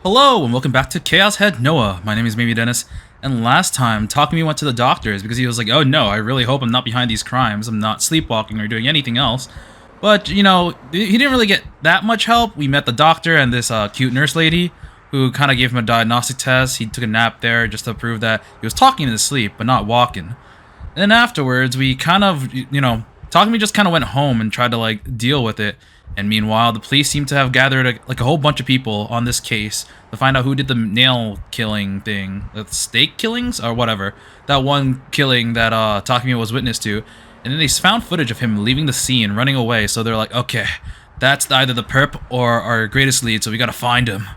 Hello and welcome back to Chaos Head Noah. My name is Maybe Dennis, and last time Takumi went to the doctors because he was like, oh no, I really hope I'm not behind these crimes. I'm not sleepwalking or doing anything else. But, you know, he didn't really get that much help. We met the doctor and this cute nurse lady who kind of gave him a diagnostic test. He took a nap there just to prove that he was talking in his sleep, but not walking. And then afterwards, we kind of, Takumi just kind of went home and tried to, like, deal with it. And meanwhile, the police seem to have gathered a whole bunch of people on this case to find out who did the nail killing thing, the steak killings or whatever. That one killing that Takumi was witness to, and then they found footage of him leaving the scene, running away. So they're like, okay, that's either the perp or our greatest lead, so we gotta find him.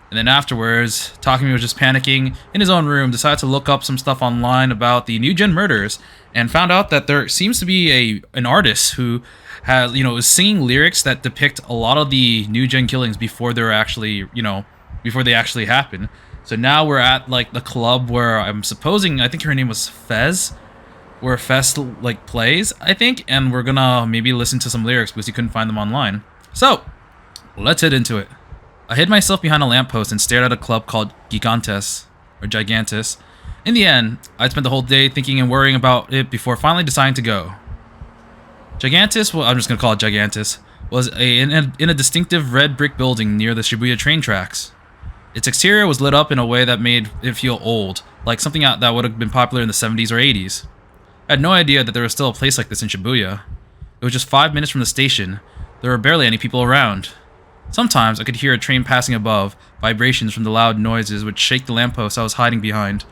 And then afterwards, Takumi was just panicking in his own room, decided to look up some stuff online about the New Gen murders, and found out that there seems to be an artist who has, is singing lyrics that depict a lot of the New Gen killings before they're actually, before they actually happen. So now we're at like the club where I think her name was Fez, where Fez like plays, I think, and we're gonna maybe listen to some lyrics because you couldn't find them online. So let's head into it. I hid myself behind a lamppost and stared at a club called Gigantes. In the end, I'd spent the whole day thinking and worrying about it before finally deciding to go. Gigantes, well, I'm just going to call it Gigantes, was in a distinctive red brick building near the Shibuya train tracks. Its exterior was lit up in a way that made it feel old, like something that would have been popular in the 70s or 80s. I had no idea that there was still a place like this in Shibuya. It was just 5 minutes from the station. There were barely any people around. Sometimes I could hear a train passing above, vibrations from the loud noises would shake the lamppost I was hiding behind.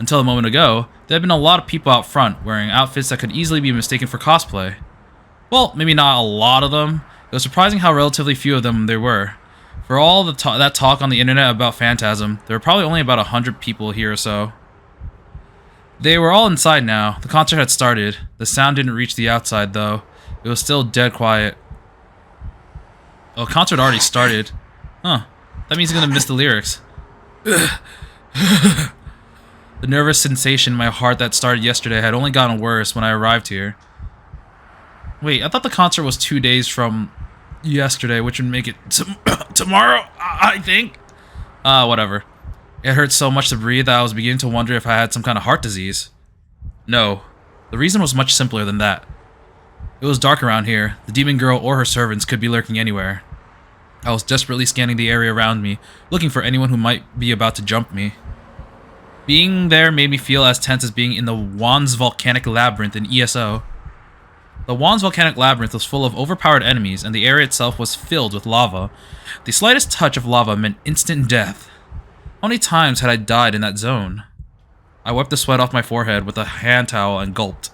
Until a moment ago, there had been a lot of people out front wearing outfits that could easily be mistaken for cosplay. Well, maybe not a lot of them. It was surprising how relatively few of them there were. For all that talk on the internet about Phantasm, there were probably only about 100 people here or so. They were all inside now. The concert had started. The sound didn't reach the outside, though. It was still dead quiet. Oh, concert already started. Huh. That means I'm gonna miss the lyrics. The nervous sensation in my heart that started yesterday had only gotten worse when I arrived here. Wait, I thought the concert was 2 days from yesterday, which would make it tomorrow, I think? Whatever. It hurt so much to breathe that I was beginning to wonder if I had some kind of heart disease. No. The reason was much simpler than that. It was dark around here. The demon girl or her servants could be lurking anywhere. I was desperately scanning the area around me, looking for anyone who might be about to jump me. Being there made me feel as tense as being in the Wands Volcanic Labyrinth in ESO. The Wands Volcanic Labyrinth was full of overpowered enemies, and the area itself was filled with lava. The slightest touch of lava meant instant death. How many times had I died in that zone? I wiped the sweat off my forehead with a hand towel and gulped.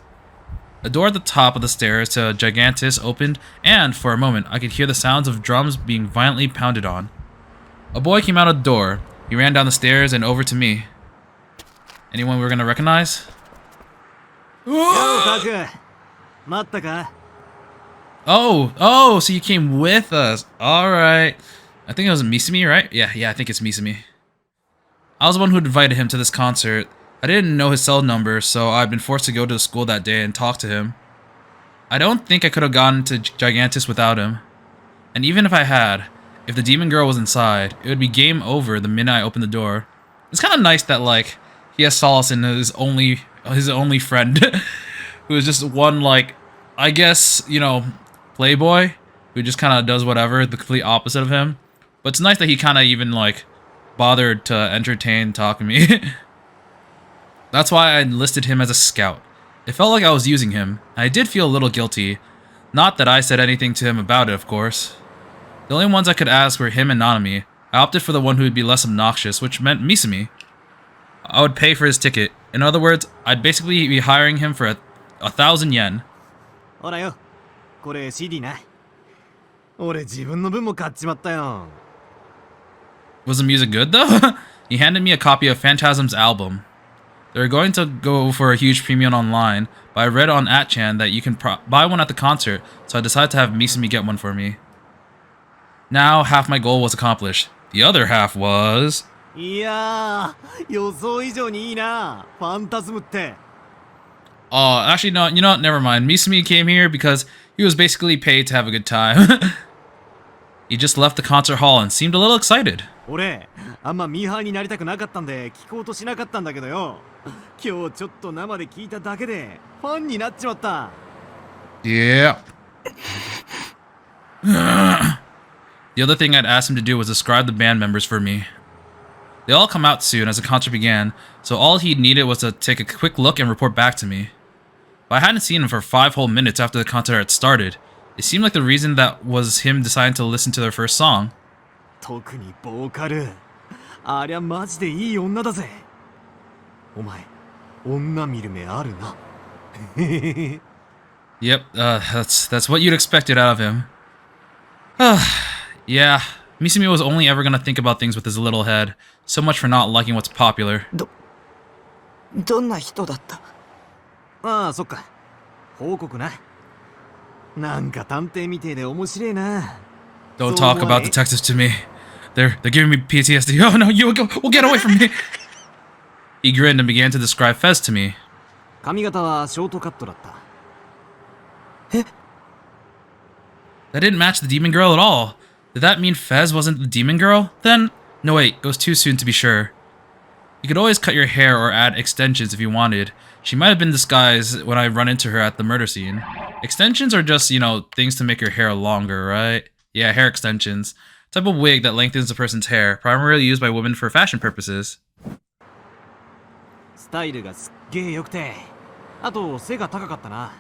A door at the top of the stairs to Gigantes opened, and, for a moment, I could hear the sounds of drums being violently pounded on. A boy came out of the door. He ran down the stairs and over to me. Anyone we're gonna recognize? Oh, so you came with us. Alright. I think it was Misumi, right? Yeah, I think it's Misumi. I was the one who invited him to this concert. I didn't know his cell number, so I've been forced to go to the school that day and talk to him. I don't think I could have gotten to Gigantes without him. And even if I had, if the demon girl was inside, it would be game over the minute I opened the door. It's kind of nice that, like, he has solace in his only friend, who is just one, like, I guess, playboy, who just kind of does whatever, the complete opposite of him. But it's nice that he kind of even, like, bothered to entertain Takumi. That's why I enlisted him as a scout. It felt like I was using him, and I did feel a little guilty. Not that I said anything to him about it, of course. The only ones I could ask were him and Nanami. I opted for the one who would be less obnoxious, which meant Misumi. I would pay for his ticket. In other words, I'd basically be hiring him for 1,000 yen. Was the music good, though? He handed me a copy of Phantasm's album. They were going to go for a huge premium online, but I read on 8chan that you can buy one at the concert, so I decided to have Misumi get one for me. Now, half my goal was accomplished. The other half was... Oh, actually, no, you know what? Never mind. Misumi came here because he was basically paid to have a good time. He just left the concert hall and seemed a little excited. 俺あんまミーハーになりたくなかったんで聞こうとしなかったんだけどよ。今日ちょっと生で聞いただけでファンになっちまった。 Yeah. The other thing I'd asked him to do was describe the band members for me. They all come out soon as the concert began, so all he needed was to take a quick look and report back to me. But I hadn't seen him for 5 whole minutes after the concert had started. It seemed like the reason that was him deciding to listen to their first song. 特にボーカル、ありゃマジでいい女だぜ。お前、女見る目あるな。Yep, that's what you'd expected out of him. Yeah, Misumi was only ever gonna think about things with his little head. So much for not liking what's popular. どんな人だった？ああ、そっか。報告な。なんか探偵みてえで面白いな。Don't talk about detectives to me. They're giving me PTSD. Oh no, you will get away from me. He grinned and began to describe Fez to me. 髪型はショートカットだった。え？ That didn't match the demon girl at all. Did that mean Fez wasn't the demon girl? Then? No wait, it was too soon to be sure. You could always cut your hair or add extensions if you wanted. She might have been disguised when I run into her at the murder scene. Extensions are just, things to make your hair longer, right? Yeah, hair extensions. Type of wig that lengthens a person's hair, primarily used by women for fashion purposes. スタイルがすっげえ良くて、あと背が高かったな。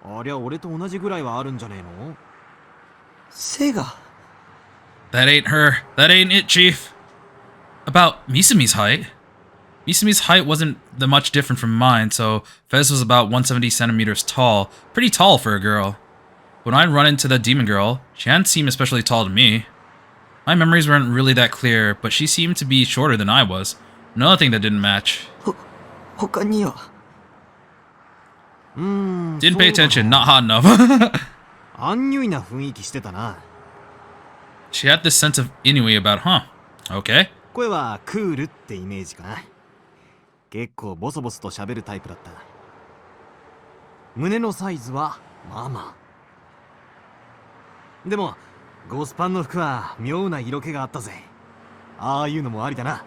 ありゃ俺と同じぐらいはあるんじゃねえの？背が。That ain't her. That ain't it, Chief. About Misumi's height. Misumi's height wasn't that much different from mine, so Fez was about 170 centimeters tall. Pretty tall for a girl. When I'd run into the demon girl, she hadn't seemed especially tall to me. My memories weren't really that clear, but she seemed to be shorter than I was. Another thing that didn't match. 他には。Didn't pay attention, not hot enough. アンニュイな雰囲気してたな。She had this sense of inui about, huh? Okay. 声はクールってイメージかな。結構ボソボソと喋るタイプだった。胸のサイズはまあまあ。でもゴスパンの服は妙な色気があったぜ。ああいうのもありだな。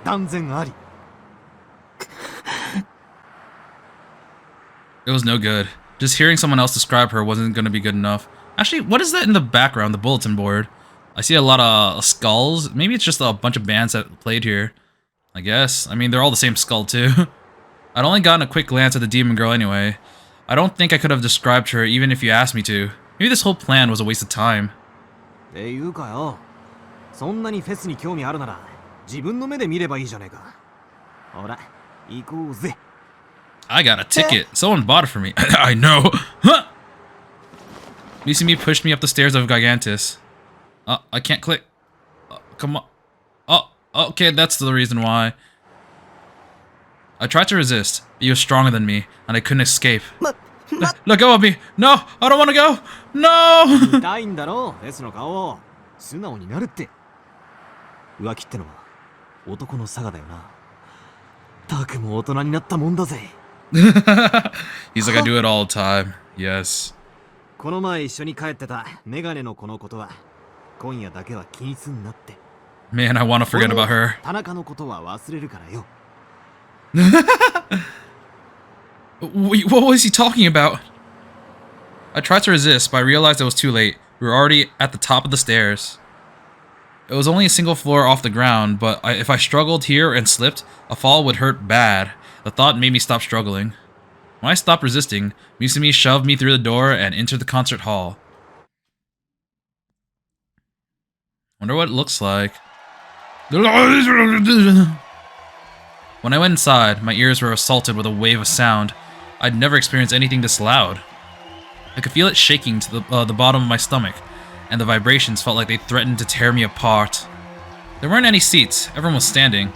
断然あり。It was no good. Just hearing someone else describe her wasn't going to be good enough. Actually, what is that in the background, the bulletin board? I see a lot of skulls. Maybe it's just a bunch of bands that played here. I guess. I mean, they're all the same skull, too. I'd only gotten a quick glance at the demon girl anyway. I don't think I could have described her even if you asked me to. Maybe this whole plan was a waste of time. っていうかよ。そんなにフェスに興味あるなら、自分の目で見ればいいじゃねえか。ほら、行こうぜ。I got a ticket. Someone bought it for me. I know. Huh? Misumi pushed me up the stairs of Gigantus. I can't click. Come on. Oh, okay, that's the reason why. I tried to resist, but he was stronger than me, and I couldn't escape. Let go of me! No! I don't want to go! No! 痛いんだろ、フェスの顔を。素直になるって。浮気ってのは男の差がだよな。たくも大人になったもんだぜ。He's like, I do it all the time. Yes. この前一緒に帰ってたメガネの子のことは今夜だけは気にすんなって。Man, I want to forget about her. 田中のことは忘れるからよ。Wait, what was he talking about? I tried to resist, but I realized it was too late. We were already at the top of the stairs. It was only a single floor off the ground, but if I struggled here and slipped, a fall would hurt bad. The thought made me stop struggling. When I stopped resisting, Misumi shoved me through the door and entered the concert hall. Wonder what it looks like. When I went inside, my ears were assaulted with a wave of sound. I'd never experienced anything this loud. I could feel it shaking to the bottom of my stomach, and the vibrations felt like they threatened to tear me apart. There weren't any seats, everyone was standing.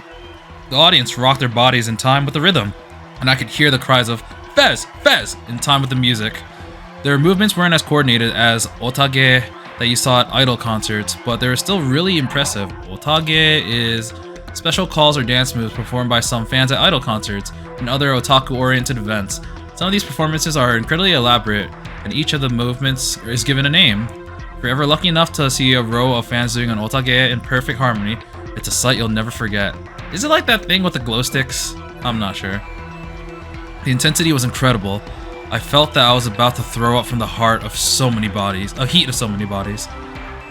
The audience rocked their bodies in time with the rhythm, and I could hear the cries of Fez! Fez! In time with the music. Their movements weren't as coordinated as otage that you saw at idol concerts, but they were still really impressive. Otage is special calls or dance moves performed by some fans at idol concerts and other otaku-oriented events. Some of these performances are incredibly elaborate, and each of the movements is given a name. If you're ever lucky enough to see a row of fans doing an otage in perfect harmony, it's a sight you'll never forget. Is it like that thing with the glow sticks? I'm not sure. The intensity was incredible. I felt that I was about to throw up from the heart of so many bodies, a heat of so many bodies.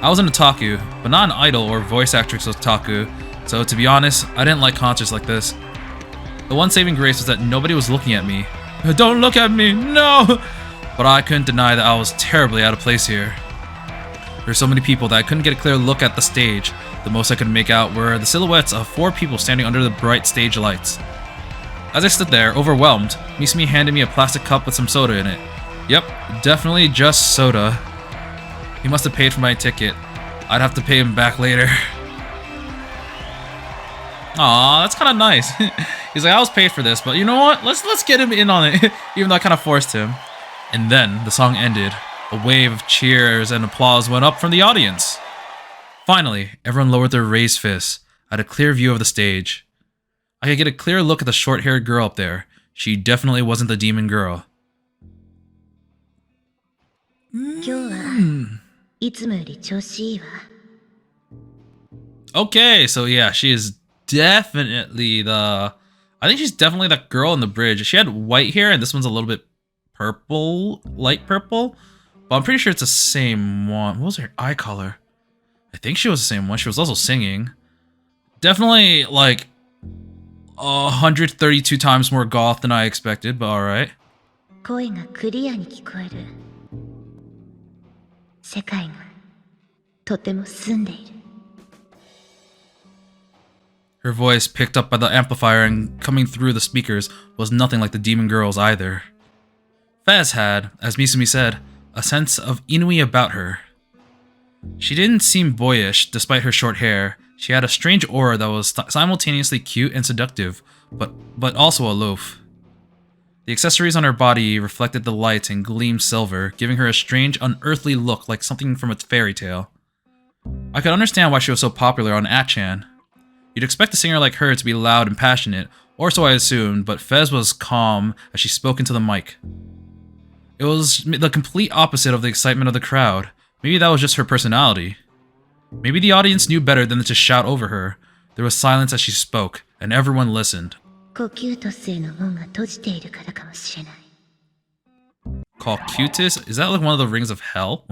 I was an otaku, but not an idol or voice actress otaku, so to be honest, I didn't like concerts like this. The one saving grace was that nobody was looking at me. Don't look at me, no! But I couldn't deny that I was terribly out of place here. There were so many people that I couldn't get a clear look at the stage. The most I could make out were the silhouettes of 4 people standing under the bright stage lights. As I stood there, overwhelmed, Misumi handed me a plastic cup with some soda in it. Yep, definitely just soda. He must have paid for my ticket. I'd have to pay him back later. Aw, that's kind of nice. He's like, I was paid for this, but you know what? Let's get him in on it, even though I kind of forced him. And then the song ended. A wave of cheers and applause went up from the audience. Finally, everyone lowered their raised fists. I had a clear view of the stage. I could get a clear look at the short-haired girl up there. She definitely wasn't the demon girl. Okay, so yeah, she is definitely the... I think she's definitely that girl in the bridge. She had white hair, and this one's a little bit purple, light purple. But I'm pretty sure it's the same one. What was her eye color? I think she was the same one. She was also singing. Definitely, like, 132 times more goth than I expected, but alright. Her voice, picked up by the amplifier and coming through the speakers, was nothing like the demon girl's either. Fez had, as Misumi said, a sense of inui about her. She didn't seem boyish, despite her short hair. She had a strange aura that was simultaneously cute and seductive, but also aloof. The accessories on her body reflected the light and gleamed silver, giving her a strange, unearthly look like something from a fairy tale. I could understand why she was so popular on 8chan. You'd expect a singer like her to be loud and passionate, or so I assumed, but Fez was calm as she spoke into the mic. It was the complete opposite of the excitement of the crowd. Maybe that was just her personality. Maybe the audience knew better than to shout over her. There was silence as she spoke, and everyone listened. Calcutus? Is that like one of the rings of hell?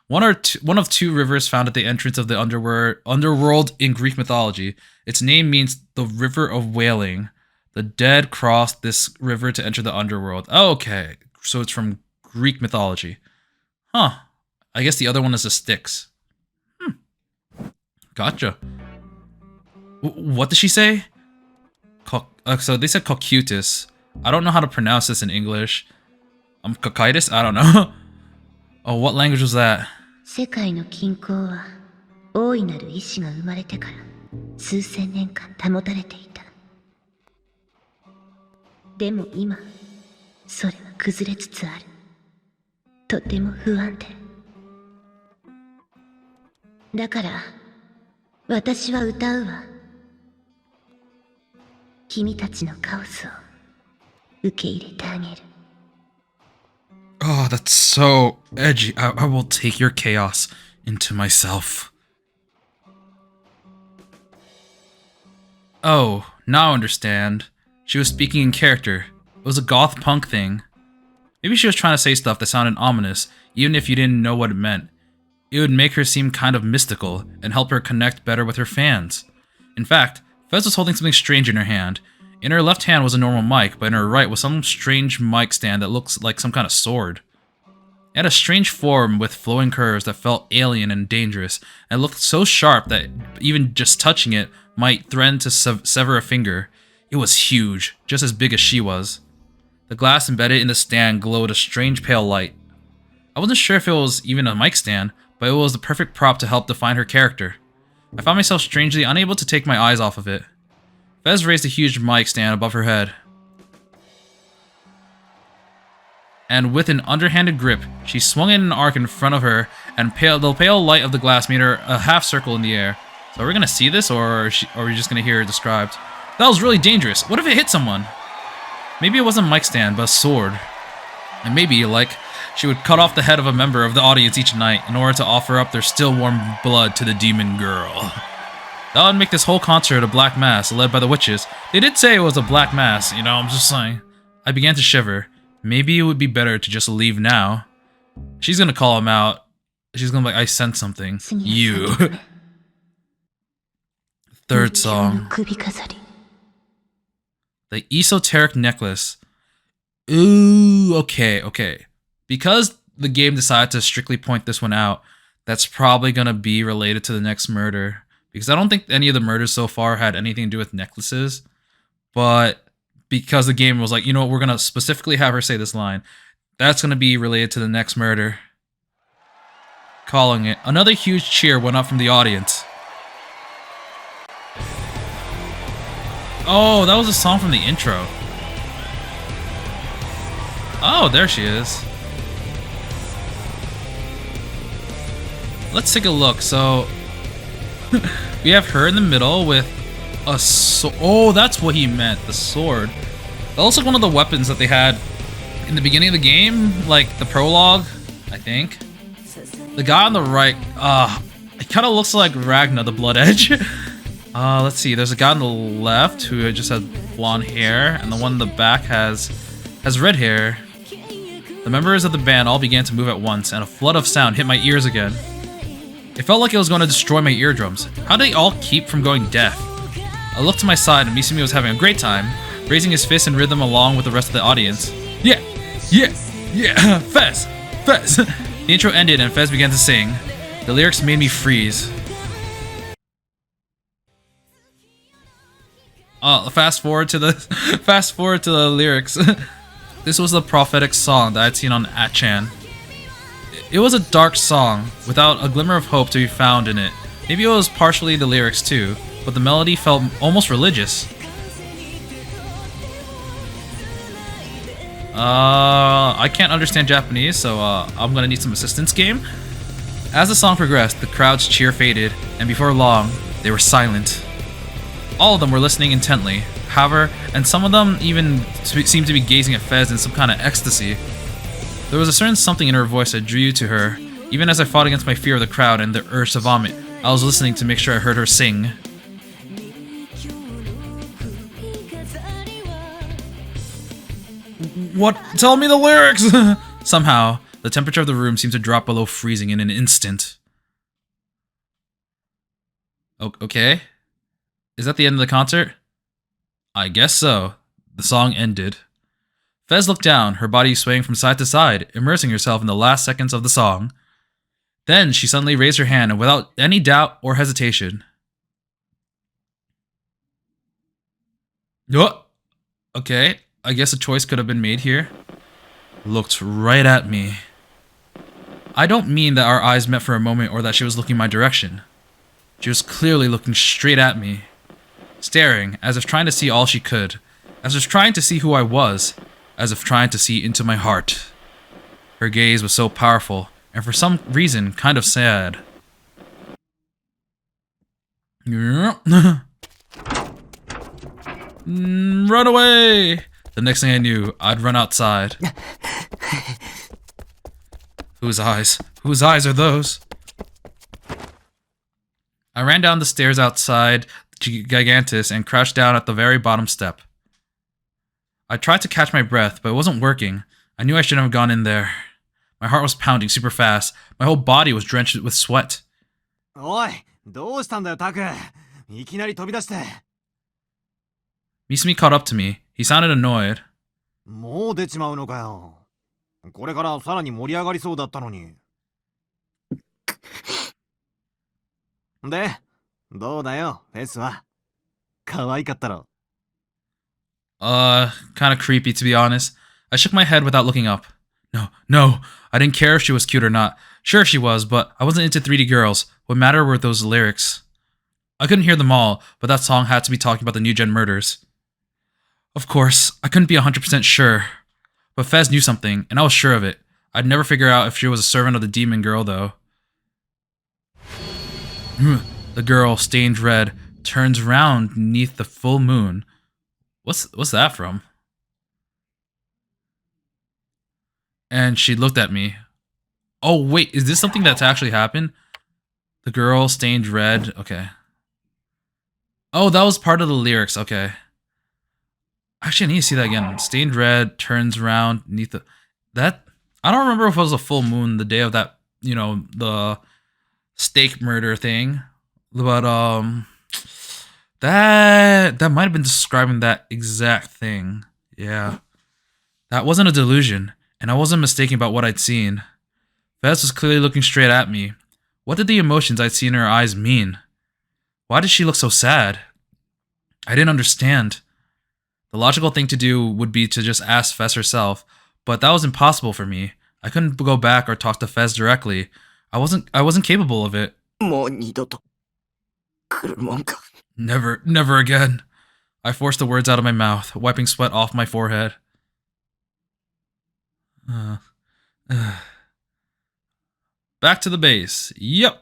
One of 2 rivers found at the entrance of the underworld in Greek mythology. Its name means the River of Wailing. The dead crossed this river to enter the underworld. Okay, so it's from Greek mythology. Huh. I guess the other one is the Styx. Gotcha. What did she say? So they said Calcutus. I don't know how to pronounce this in English. Cocytus? I don't know. Oh, what language was that? Oh, that's so edgy. I will take your chaos into myself. Oh, now I understand. She was speaking in character. It was a goth punk thing. Maybe she was trying to say stuff that sounded ominous, even if you didn't know what it meant. It would make her seem kind of mystical, and help her connect better with her fans. In fact, Fez was holding something strange in her hand. In her left hand was a normal mic, but in her right was some strange mic stand that looks like some kind of sword. It had a strange form with flowing curves that felt alien and dangerous, and looked so sharp that even just touching it might threaten to sever a finger. It was huge, just as big as she was. The glass embedded in the stand glowed a strange pale light. I wasn't sure if it was even a mic stand, but it was the perfect prop to help define her character. I found myself strangely unable to take my eyes off of it. Fez raised a huge mic stand above her head. And with an underhanded grip, she swung it in an arc in front of her, and the pale light of the glass made her a half circle in the air. So are we gonna see this, or are we just gonna hear it described? That was really dangerous. What if it hit someone? Maybe it wasn't a mic stand, but a sword. And maybe, like, she would cut off the head of a member of the audience each night in order to offer up their still warm blood to the demon girl. That would make this whole concert a black mass led by the witches. They did say it was a black mass, you know, I'm just saying. I began to shiver. Maybe it would be better to just leave now. She's gonna call him out. She's gonna be like, I sense something. You. Third song. The esoteric necklace. Ooh, okay. Because the game decided to strictly point this one out, that's probably gonna be related to the next murder. Because I don't think any of the murders so far had anything to do with necklaces. But because the game was like, you know what, we're gonna specifically have her say this line, that's gonna be related to the next murder. Calling it. Another huge cheer went up from the audience. Oh, that was a song from the intro. Oh, there she is. Let's take a look. So, we have her in the middle with a sword. Oh, that's what he meant, the sword. That looks like one of the weapons that they had in the beginning of the game, like the prologue, I think. The guy on the right, it kind of looks like Ragna, the Blood Edge. Let's see, there's a guy on the left who just has blonde hair, and the one in the back has red hair. The members of the band all began to move at once, and a flood of sound hit my ears again. It felt like it was going to destroy my eardrums. How did they all keep from going deaf? I looked to my side, and Misumi was having a great time, raising his fist in rhythm along with the rest of the audience. Yeah, Fez! The intro ended, and Fez began to sing. The lyrics made me freeze. Fast forward to the lyrics. This was the prophetic song that I'd seen on Atchan. It was a dark song, without a glimmer of hope to be found in it. Maybe it was partially the lyrics too, but the melody felt almost religious. I can't understand Japanese, so I'm gonna need some assistance, game. As the song progressed, the crowd's cheer faded, and before long, they were silent. All of them were listening intently, however, and some of them even seemed to be gazing at Fez in some kind of ecstasy. There was a certain something in her voice that drew you to her. Even as I fought against my fear of the crowd and the urge to vomit, I was listening to make sure I heard her sing. What? Tell me the lyrics! Somehow, the temperature of the room seemed to drop below freezing in an instant. Okay? Is that the end of the concert? I guess so. The song ended. Fez looked down, her body swaying from side to side, immersing herself in the last seconds of the song. Then she suddenly raised her hand, and without any doubt or hesitation. Oh, okay, I guess a choice could have been made here. Looked right at me. I don't mean that our eyes met for a moment or that she was looking my direction. She was clearly looking straight at me, staring, as if trying to see all she could, as if trying to see who I was, as if trying to see into my heart. Her gaze was so powerful, and for some reason, kind of sad. Run away! The next thing I knew, I'd run outside. Whose eyes? Whose eyes are those? I ran down the stairs outside Gigantus and crouched down at the very bottom step. I tried to catch my breath, but it wasn't working. I knew I shouldn't have gone in there. My heart was pounding super fast. My whole body was drenched with sweat. Oi, どうしたんだよ、タク。いきなり飛び出して。Misumi caught up to me. He sounded annoyed. もう出ちまうのかよ。これからさらに盛り上がりそうだったのに。で、どうだよ、フェスは。可愛かったろ。Kind of creepy, to be honest. I shook my head without looking up. No, I didn't care if she was cute or not. Sure she was, but I wasn't into 3D girls. What mattered were those lyrics. I couldn't hear them all, but that song had to be talking about the new-gen murders. Of course, I couldn't be 100% sure. But Fez knew something, and I was sure of it. I'd never figure out if she was a servant of the demon girl, though. The girl, stained red, turns round beneath the full moon. What's that from? and she looked at me. Oh, wait, is this something that's actually happened? The girl stained red. Okay. Oh, that was part of the lyrics. Okay. Actually, I need to see that again. Stained red, turns around, neath the... That... I don't remember if it was a full moon the day of that, the stake murder thing. But, That might have been describing that exact thing. Yeah. That wasn't a delusion, and I wasn't mistaken about what I'd seen. Vez was clearly looking straight at me. What did the emotions I'd seen in her eyes mean? Why did she look so sad? I didn't understand. The logical thing to do would be to just ask Fez herself, but that was impossible for me. I couldn't go back or talk to Fez directly. I wasn't capable of it. もう二度と来るもんか。 Never again. I forced the words out of my mouth, wiping sweat off my forehead. Back to the base. Yep.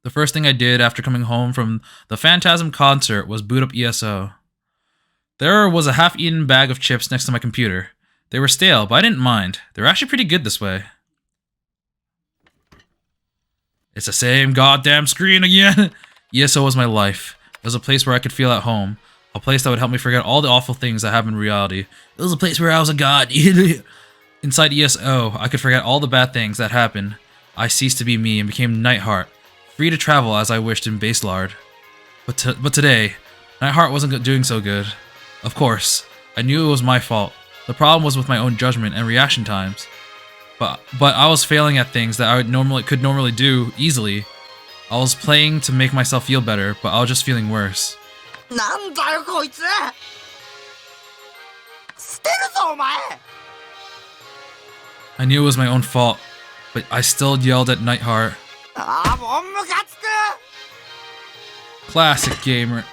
The first thing I did after coming home from the Phantasm concert was boot up ESO. There was a half-eaten bag of chips next to my computer. They were stale, but I didn't mind. They were actually pretty good this way. It's the same goddamn screen again. ESO was my life. It was a place where I could feel at home. A place that would help me forget all the awful things that happen in reality. It was a place where I was a god. Inside ESO, I could forget all the bad things that happened. I ceased to be me and became Nightheart, free to travel as I wished in Baselard. But today, Nightheart wasn't doing so good. Of course, I knew it was my fault. The problem was with my own judgment and reaction times. But I was failing at things that I could normally do easily. I was playing to make myself feel better, but I was just feeling worse. なんだよこいつ。捨てるぞお前。 I knew it was my own fault, but I still yelled at Nightheart. ああもうムカつく。 Classic gamer.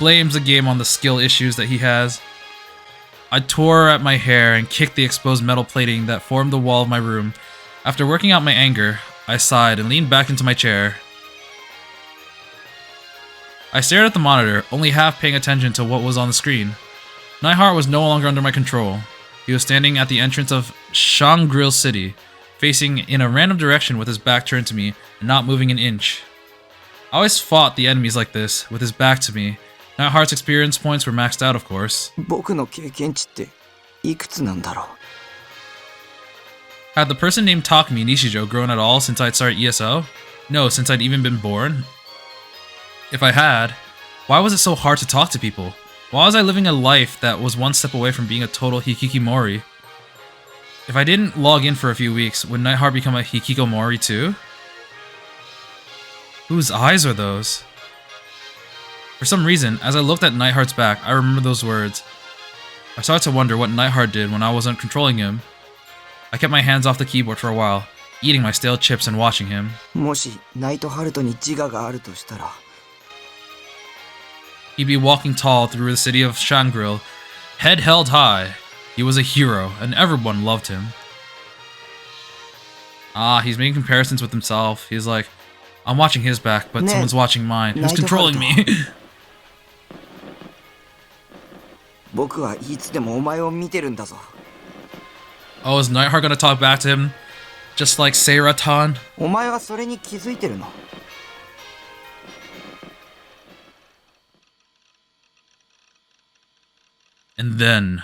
Blames the game on the skill issues that he has. I tore at my hair and kicked the exposed metal plating that formed the wall of my room. After working out my anger, I sighed and leaned back into my chair. I stared at the monitor, only half paying attention to what was on the screen. Nightheart was no longer under my control. He was standing at the entrance of Shangri-La City, facing in a random direction with his back turned to me and not moving an inch. I always fought the enemies like this, with his back to me. Nightheart's experience points were maxed out, of course. 僕の経験値っていくつなんだろう。 Had the person named Takumi Nishijo grown at all since I'd started ESO? No, since I'd even been born. If I had, why was it so hard to talk to people? Why was I living a life that was one step away from being a total hikikomori? If I didn't log in for a few weeks, would Nightheart become a hikikomori too? Whose eyes are those? For some reason, as I looked at Nightheart's back, I remember those words. I started to wonder what Nightheart did when I wasn't controlling him. I kept my hands off the keyboard for a while, eating my stale chips and watching him. もしナイトハルトに自我があるとしたら。 He'd be walking tall through the city of Shangri-La, head held high. He was a hero, and everyone loved him. Ah, he's making comparisons with himself. He's like, I'm watching his back, but someone's watching mine. Who's controlling me? 僕はいつでもお前を見てるんだぞ。 Oh, is Nightheart gonna talk back to him? Just like Seiratan? お前はそれに気づいてるの。 And then...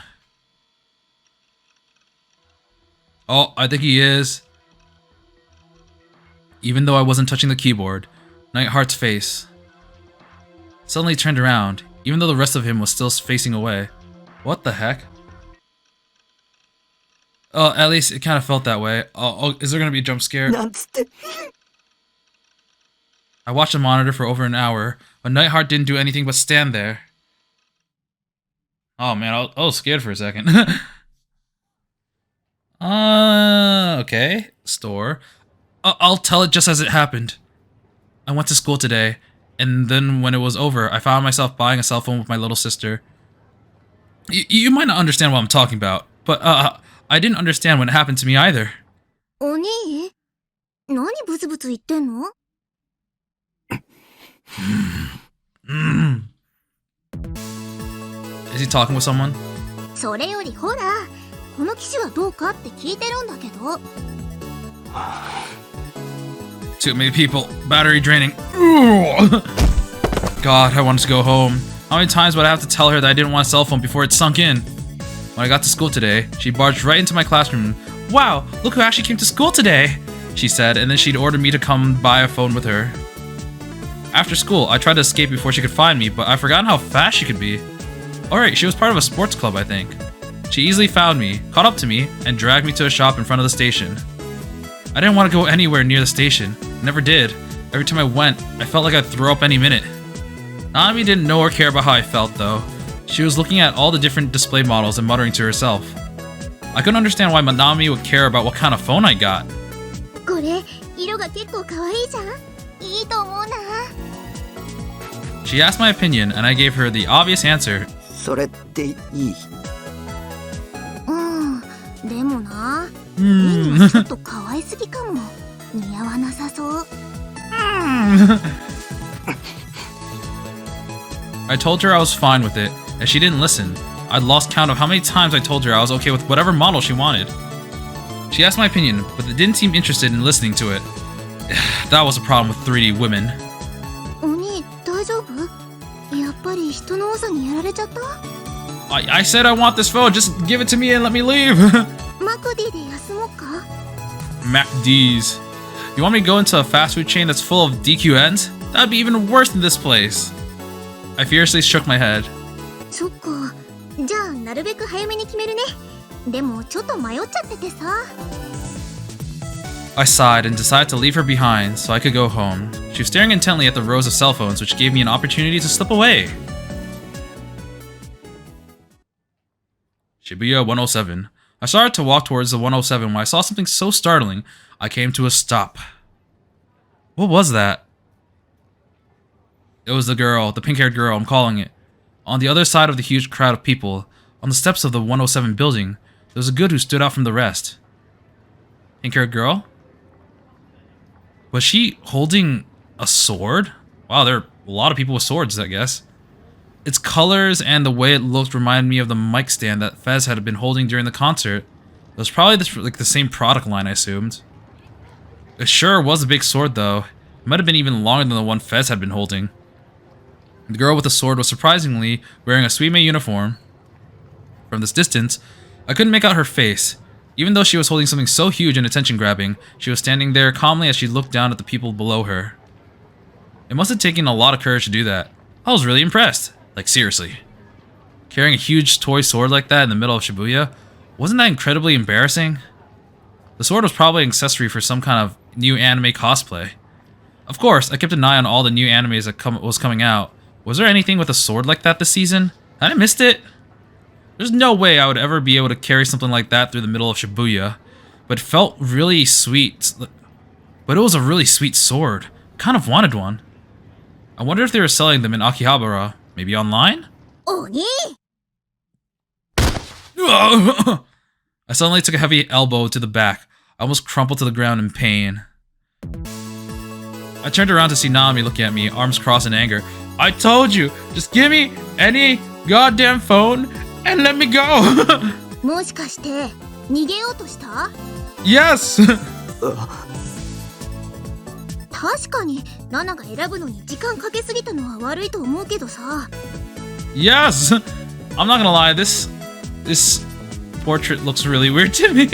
Oh, I think he is. Even though I wasn't touching the keyboard, Nightheart's face suddenly turned around, even though the rest of him was still facing away. What the heck? Oh, at least it kind of felt that way. Oh, is there gonna be a jump scare? なんつって。 I watched the monitor for over an hour, but Nightheart didn't do anything but stand there. Oh man, I was scared for a second. Okay. Store. I'll tell it just as it happened. I went to school today, and then when it was over, I found myself buying a cell phone with my little sister. You might not understand what I'm talking about, but I didn't understand when it happened to me either. お兄何ブツブツ言ってんの Is he talking with someone? それよりほら、この機種はどうかって聞いてるんだけど。Too many people. Battery draining. God, I wanted to go home. How many times would I have to tell her that I didn't want a cell phone before it sunk in? When I got to school today, she barged right into my classroom. Wow, look who actually came to school today, she said, and then she'd ordered me to come buy a phone with her. After school, I tried to escape before she could find me, but I've forgotten how fast she could be. Alright, she was part of a sports club, I think. She easily found me, caught up to me, and dragged me to a shop in front of the station. I didn't want to go anywhere near the station. Never did. Every time I went, I felt like I'd throw up any minute. Nanami didn't know or care about how I felt, though. She was looking at all the different display models and muttering to herself. I couldn't understand why Nanami would care about what kind of phone I got. これ、色が結構可愛いじゃん。いいと思うな。She asked my opinion, and I gave her the obvious answer. それっていい？でもな、絵にはちょっと可愛すぎかも。似合わなさそう。I told her I was fine with it, and she didn't listen. I'd lost count of how many times I told her I was okay with whatever model she wanted. She asked my opinion, but didn't seem interested in listening to it. That was a problem with 3D women. お兄、大丈夫？やっぱり人の多さにやられちゃった？ I said I want this phone, just give it to me and let me leave. マクディで休もうか？ MacD's. You want me to go into a fast food chain that's full of DQNs? That'd be even worse than this place. I fiercely shook my head. そっか。じゃあなるべく早めに決めるね。でもちょっと迷っちゃっててさ。I sighed and decided to leave her behind so I could go home. She was staring intently at the rows of cell phones, which gave me an opportunity to slip away. Shibuya 107. I started to walk towards the 107 when I saw something so startling, I came to a stop. What was that? It was the girl, the pink-haired girl, I'm calling it. On the other side of the huge crowd of people, on the steps of the 107 building, there was a good who stood out from the rest. Pink-haired girl? Was she holding a sword? Wow, there are a lot of people with swords, I guess. Its colors and the way it looked reminded me of the mic stand that Fez had been holding during the concert. It was probably the same product line, I assumed. It sure was a big sword, though. It might have been even longer than the one Fez had been holding. The girl with the sword was surprisingly wearing a Suime uniform. From this distance, I couldn't make out her face. Even though she was holding something so huge and attention-grabbing, she was standing there calmly as she looked down at the people below her. It must have taken a lot of courage to do that. I was really impressed. Like, seriously. Carrying a huge toy sword like that in the middle of Shibuya, wasn't that incredibly embarrassing? The sword was probably an accessory for some kind of new anime cosplay. Of course, I kept an eye on all the new animes that was coming out. Was there anything with a sword like that this season? Had I missed it? There's no way I would ever be able to carry something like that through the middle of Shibuya. But it felt really sweet. But it was a really sweet sword. Kind of wanted one. I wonder if they were selling them in Akihabara. Maybe online? Oni! I suddenly took a heavy elbow to the back. I almost crumpled to the ground in pain. I turned around to see Nanami looking at me, arms crossed in anger. I told you, just give me any goddamn phone and let me go! もしかして逃げようとした？ Yes! 確かにナナが選ぶのに時間かけすぎたのは悪いと思うけどさ。 Yes! I'm not gonna lie, this portrait looks really weird to me.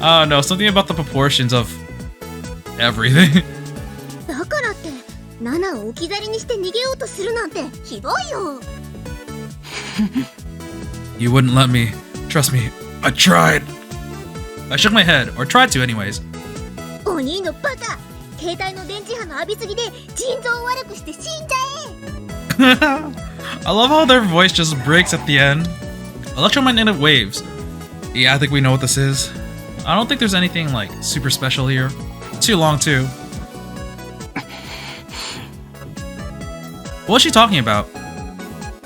I don't know, something about the proportions of everything. だからってナナを置き去りにして逃げようとするなんてひどいよ。You wouldn't let me. Trust me, I tried. I shook my head, or tried to anyways. お兄のバカ、携帯の電磁波の浴びすぎで腎臓を悪くして死んじゃえ。I love how their voice just breaks at the end. Electromagnetic waves. Yeah, I think we know what this is. I don't think there's anything like super special here. Too long too. What's she talking about?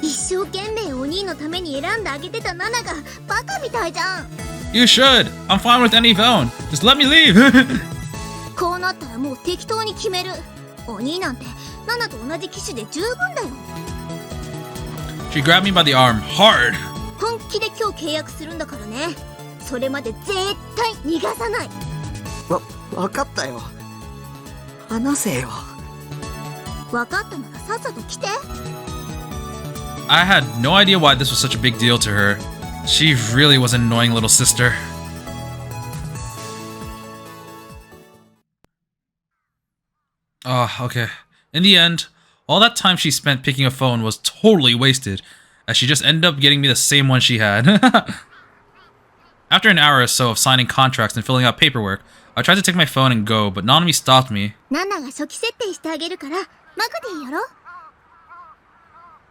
一生懸命お兄のために選んであげてたナナがバカみたいじゃん。You should. I'm fine with any phone. Just let me leave. こうなったらもう適当に決める。お兄なんてナナと同じ機種で十分だよ。She grabbed me by the arm, hard. 本気で今日契約するんだからね。それまで絶対逃がさない。わかったよ。話せよ。分かったならさっさと来て。 I had no idea why this was such a big deal to her. She really was an annoying little sister. Okay. In the end, all that time she spent picking a phone was totally wasted, as she just ended up getting me the same one she had. After an hour or so of signing contracts and filling out paperwork, I tried to take my phone and go, but Nanami stopped me. ナナが初期設定してあげるからマクでいいやろ。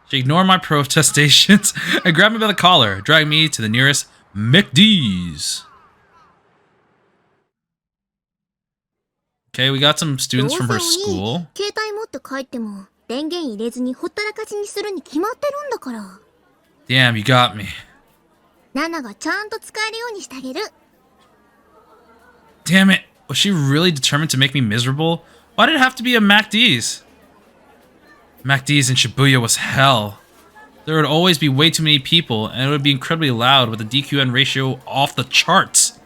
She ignored my protestations and grabbed me by the collar, dragged me to the nearest McD's. Okay, we got some students from her school. 携帯持って帰っても電源入れずにほったらかしにするに決まってるんだから。 Damn, you got me. ナナがちゃんと使えるようにしてあげる。 Damn it. Was she really determined to make me miserable? Why did it have to be a MacD's? MacD's in Shibuya was hell. There would always be way too many people, and it would be incredibly loud with the DQN ratio off the charts.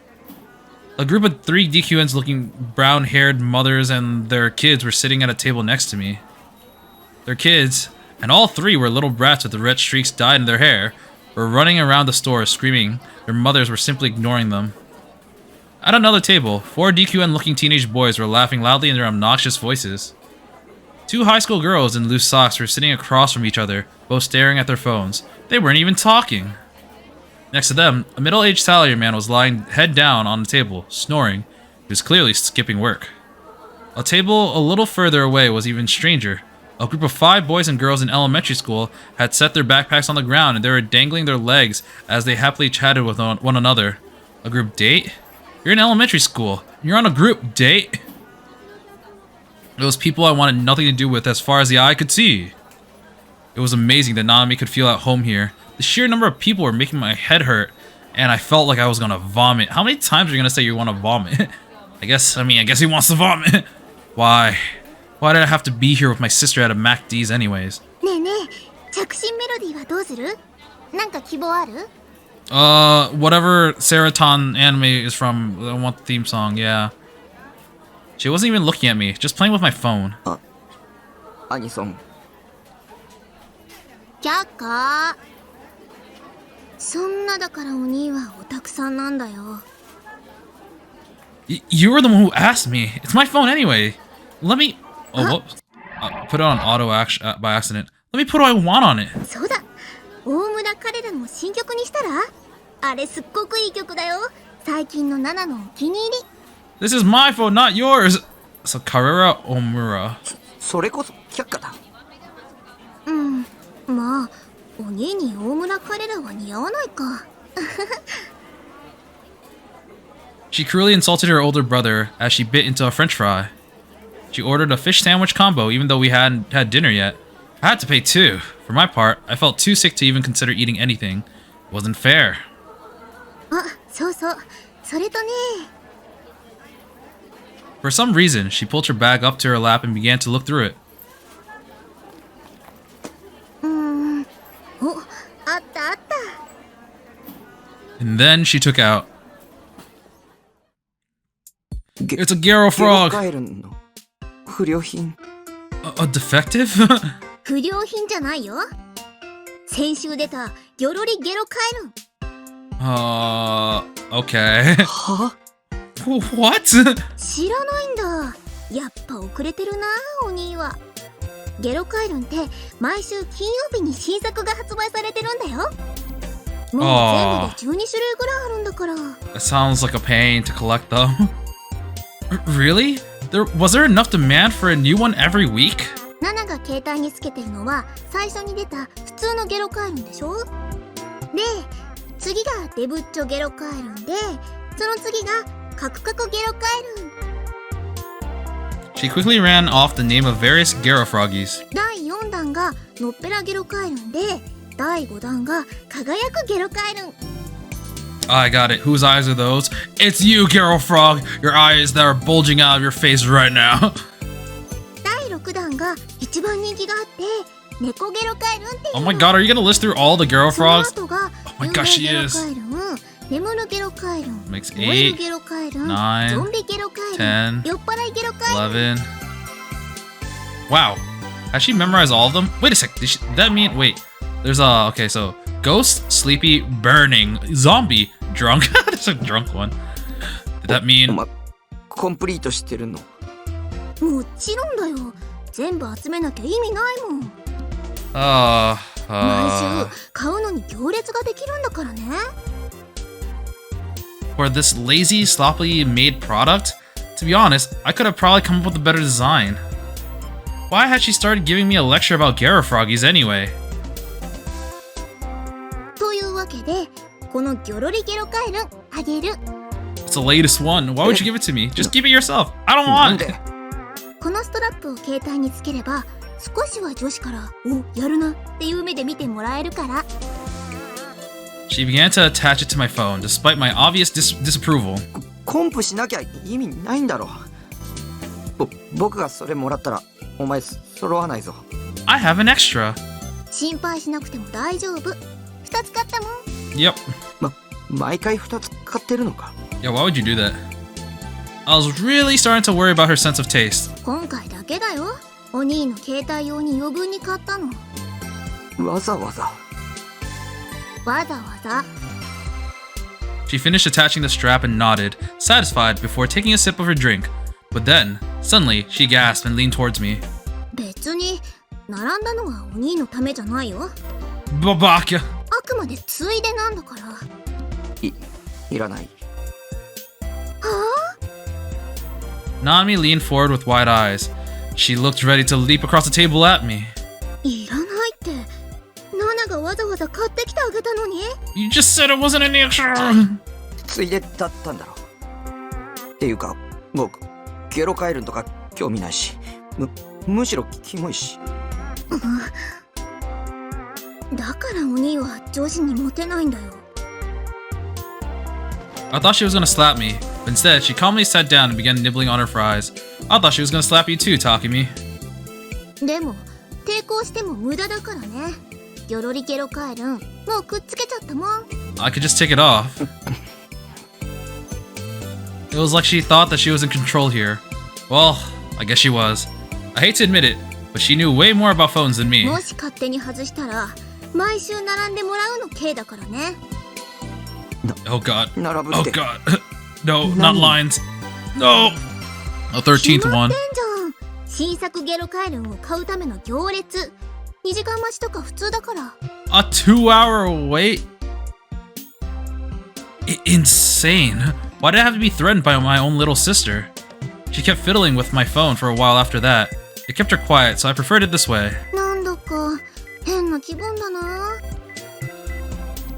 A group of 3 DQNs looking brown-haired mothers and their kids were sitting at a table next to me. Their kids, and all 3 were little brats with the red streaks dyed in their hair, were running around the store screaming. Their mothers were simply ignoring them. At another table, 4 DQN-looking teenage boys were laughing loudly in their obnoxious voices. 2 high school girls in loose socks were sitting across from each other, both staring at their phones. They weren't even talking. Next to them, a middle-aged salary man was lying head down on the table, snoring. He was clearly skipping work. A table a little further away was even stranger. A group of 5 boys and girls in elementary school had set their backpacks on the ground and they were dangling their legs as they happily chatted with one another. A group date? You're in elementary school. You're on a group date? It was people I wanted nothing to do with as far as the eye could see. It was amazing that Nanami could feel at home here. The sheer number of people were making my head hurt, and I felt like I was gonna vomit. How many times are you gonna say you want to vomit? I guess he wants to vomit. Why? Why did I have to be here with my sister at a MacD's anyways? ねえねえ、着信メロディーはどうする？なんか希望ある？ Whatever Seroton anime is from, I want the theme song, yeah. She wasn't even looking at me, just playing with my phone. アニソン。却下。そんなだからお兄はオタクさんなんだよ。 You were the one who asked me. It's my phone anyway. Let me... Oh, whoops. Put it on auto action by accident. Let me put what I want on it. そうだ。大村彼らの新曲にしたら？あれすっごくいい曲だよ。最近のナナのお気に入り。 This is my phone, not yours. So Carrera Omura. それこそ却下だ。うん。まあ、お兄に大村彼らは似合わないか。She cruelly insulted her older brother as she bit into a french fry. She ordered a fish sandwich combo even though we hadn't had dinner yet. I had to pay too. For my part, I felt too sick to even consider eating anything. It wasn't fair. あ、そうそう。それとね。 For some reason, she pulled her bag up to her lap and began to look through it. お、あったあった。 And then she took out... It's a Garo ゲロ frog! カエルンの不良品。A defective? 不良品じゃないよ。先週出たギョロリゲロカエルン。 Okay. は？ What? 知らないんだ。やっぱ遅れてるな、お兄は。ゲロカエルンって毎週金曜日に新作が発売されてるんだよ。もう全部で12種類ぐらいあるんだから。 That sounds like a pain to collect them. Really? Was there enough demand for a new one every week? ナナが携帯につけてるのは最初に出た普通のゲロカエルンでしょ。で、次がデブッチョゲロカエルンで、その次がカクカクゲロカエルン。 She quickly ran off the name of various Garo froggies. 第4弾がのっぺらゲロカエルンで、第5弾が輝くゲロカエルン。 I got it. Whose eyes are those? It's you, Garo Frog! Your eyes that are bulging out of your face right now. 第6弾が一番人気があって、猫ゲロカエルンっていう Oh my god, are you gonna list through all the Garo その frogs? 後が Oh my gosh, she 有名ゲロ is. カエルン、眠るゲロカエルン、 Makes 燃える 8, ゲロカエルン、 9, ゾンビゲロカエルン、 10, 酔っ払いゲロカエルン。 11. Wow. Has she memorized all of them? Wait a sec. That mean... Wait. There's okay, so... Ghost, sleepy, burning, zombie, drunk. There's a drunk one. Did that お mean... 前コンプリートしてるの？もちろんだよ。全部集めなきゃ意味ないもん。毎週買うのに行列ができるんだからね。For this lazy, sloppily made product? To be honest, I could have probably come up with a better design. Why had she started giving me a lecture about Garo froggies anyway? というわけで、このギョロリゲロカエルンあげる。It's the latest one. Why would you give it to me? Just keep it yourself. I don't なん want it. で？このストラップを携帯につければ、少しは女子から「お、やるな」っていう目で見てもらえるから。She began to attach it to my phone, despite my obvious disapproval. コンプしなきゃ意味ないんだろ。僕がそれもらったらお前揃わないぞ。 I have an extra. 心配しなくても大丈夫。2つ買ったもん。 Yep. 毎回2つ買ってるのか。 Yeah, why would you do that? I was really starting to worry about her sense of taste. 今回だけだよ。お兄の携帯用に余分に買ったの。わざわざ。わざわざ。 She finished attaching the strap and nodded, satisfied before taking a sip of her drink. But then, suddenly, she gasped and leaned towards me. 別に並んだのはお兄のためじゃないよ。 Babaka! あくまでついでなんだから。いらない。は Nami leaned forward with wide eyes. She looked ready to leap across the table at me. あ、いらないって。ナナがわざわざ買ってきてあげたのに。 You just said it wasn't any extra! ついでだったんだろ。っていうか僕ゲロカエルンとか興味ないし、むしろキモいし。だからお兄は女子にモテないんだよ。 I thought she was gonna slap me, but instead she calmly sat down and began nibbling on her fries. I thought she was gonna slap you too, Takumi. でも抵抗しても無駄だからね。ギョロリゲロカエルンもうくっつけちゃったもん。 I could just take it off. It was like she thought that she was in control here. Well, I guess she was. I hate to admit it, but she knew way more about phones than me. もし勝手に外したら毎週並んでもらうの刑だからね。 Oh god. 並ぶっ Oh て。 god. No, not lines. No! A 13th 決ま one. ってんじゃん。新作ゲロカエルンを買うための行列。2時間待ちとか普通だから。 A 2-hour wait? Insane. Why did I have to be threatened by my own little sister? She kept fiddling with my phone for a while after that. It kept her quiet, so I preferred it this way. なんだか変な気分だな。